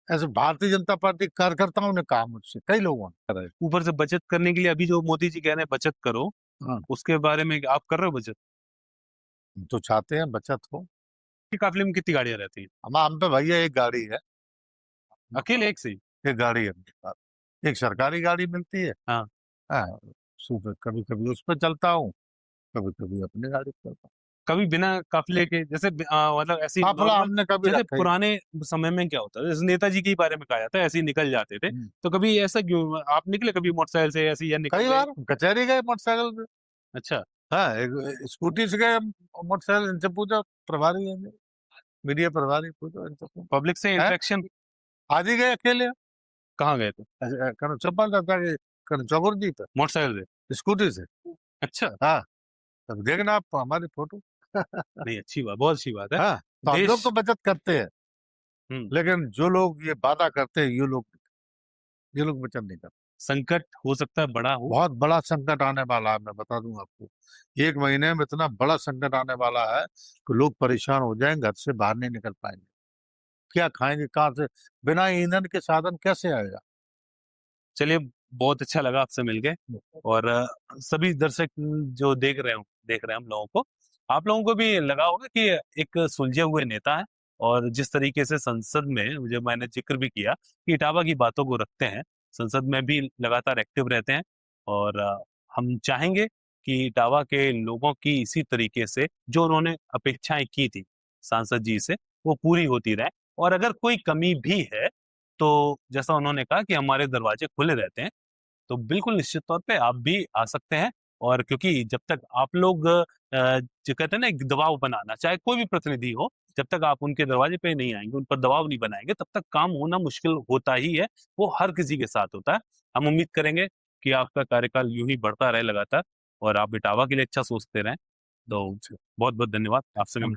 Speaker 2: ऐसे भारतीय जनता पार्टी के कार्यकर्ताओं ने कहा मुझसे, कई लोगों ने कहा है।
Speaker 1: ऊपर से बचत करने के लिए अभी जो मोदी जी कह रहे हैं बचत करो,
Speaker 2: हाँ,
Speaker 1: उसके बारे में आप कर रहे हो बचत?
Speaker 2: हम तो चाहते हैं बचत हो।
Speaker 1: कि काफिले में कितनी गाड़ियां रहती हैं?
Speaker 2: हम पे भैया एक गाड़ी है,
Speaker 1: अकेले एक से ही?
Speaker 2: एक गाड़ी है मेरे पास। एक सरकारी गाड़ी मिलती है।
Speaker 1: हाँ।
Speaker 2: हाँ, सुबह कभी कभी उस पर चलता हूँ, कभी कभी अपनी गाड़ी पे चलता हूँ।
Speaker 1: कभी बिना काफिले के, जैसे मतलब ऐसी
Speaker 2: काफिला
Speaker 1: नॉर्मल,
Speaker 2: हमने कभी
Speaker 1: जैसे
Speaker 2: रखा ही
Speaker 1: पुराने समय में क्या होता है, जैसे नेताजी के बारे में कहा जाता है ऐसे ही निकल जाते थे,
Speaker 2: नहीं।
Speaker 1: तो कभी ऐसा क्यों आप निकले कभी मोटरसाइकिल से ऐसे, या
Speaker 2: कई
Speaker 1: निकले?
Speaker 2: बार हम कचहरी गए मोटरसाइकिल पे।
Speaker 1: अच्छा।
Speaker 2: हाँ, एक स्कूटी से गए मोटरसाइकिल, इनसे पूछा, प्रभारी है मीडिया प्रभारी, पूछो इनसे पूछो।
Speaker 1: पब्लिक से
Speaker 2: हैं?
Speaker 1: इंटरेक्शन?
Speaker 2: आज ही गए अकेले।
Speaker 1: कहाँ गए थे?
Speaker 2: करण चप्पल रहता है, करण चौकुर जी पे,
Speaker 1: मोटरसाइकिल
Speaker 2: स्कूटी से।
Speaker 1: से? अच्छा।
Speaker 2: हाँ, तब देखना आप हमारी फोटो।
Speaker 1: नहीं, अच्छी बात, बहुत अच्छी बात है।
Speaker 2: हाँ, तो हम लोग
Speaker 1: देश।
Speaker 2: तो बचत करते हैं,
Speaker 1: हम्म।
Speaker 2: लेकिन जो लोग ये वादा करते हैं, ये लोग बचत नहीं करते।
Speaker 1: संकट हो सकता है बड़ा हो।
Speaker 2: बहुत बड़ा संकट आने वाला है, मैं बता दूं आपको। एक महीने में इतना बड़ा संकट आने वाला है कि लोग परेशान हो जाएंगे, घर से बाहर नहीं निकल पाएंगे। क्या खाएंगे, कहाँ से, बिना ईंधन के साधन कैसे आएगा।
Speaker 1: चलिए, बहुत अच्छा लगा आपसे मिलके। और सभी दर्शक जो देख रहे हैं हम लोगों को, आप लोगों को भी लगा होगा कि एक सुलझे हुए नेता है। और जिस तरीके से संसद में, जो मैंने जिक्र भी किया, कि इटावा की बातों को रखते हैं, संसद में भी लगातार एक्टिव रहते हैं। और हम चाहेंगे कि इटावा के लोगों की इसी तरीके से जो उन्होंने अपेक्षाएं की थी सांसद जी से, वो पूरी होती रहे। और अगर कोई कमी भी है, तो जैसा उन्होंने कहा कि हमारे दरवाजे खुले रहते हैं, तो बिल्कुल निश्चित तौर पे आप भी आ सकते हैं। और क्योंकि जब तक आप लोग जो कहते हैं ना, एक दबाव बनाना, चाहे कोई भी प्रतिनिधि हो, जब तक आप उनके दरवाजे पे नहीं आएंगे, उन पर दबाव नहीं बनाएंगे, तब तक काम होना मुश्किल होता ही है। वो हर किसी के साथ होता है। हम उम्मीद करेंगे कि आपका कार्यकाल यूं ही बढ़ता रहे लगातार, और आप इटावा के लिए अच्छा सोचते रहें। तो बहुत बहुत धन्यवाद, आपसे मिलकर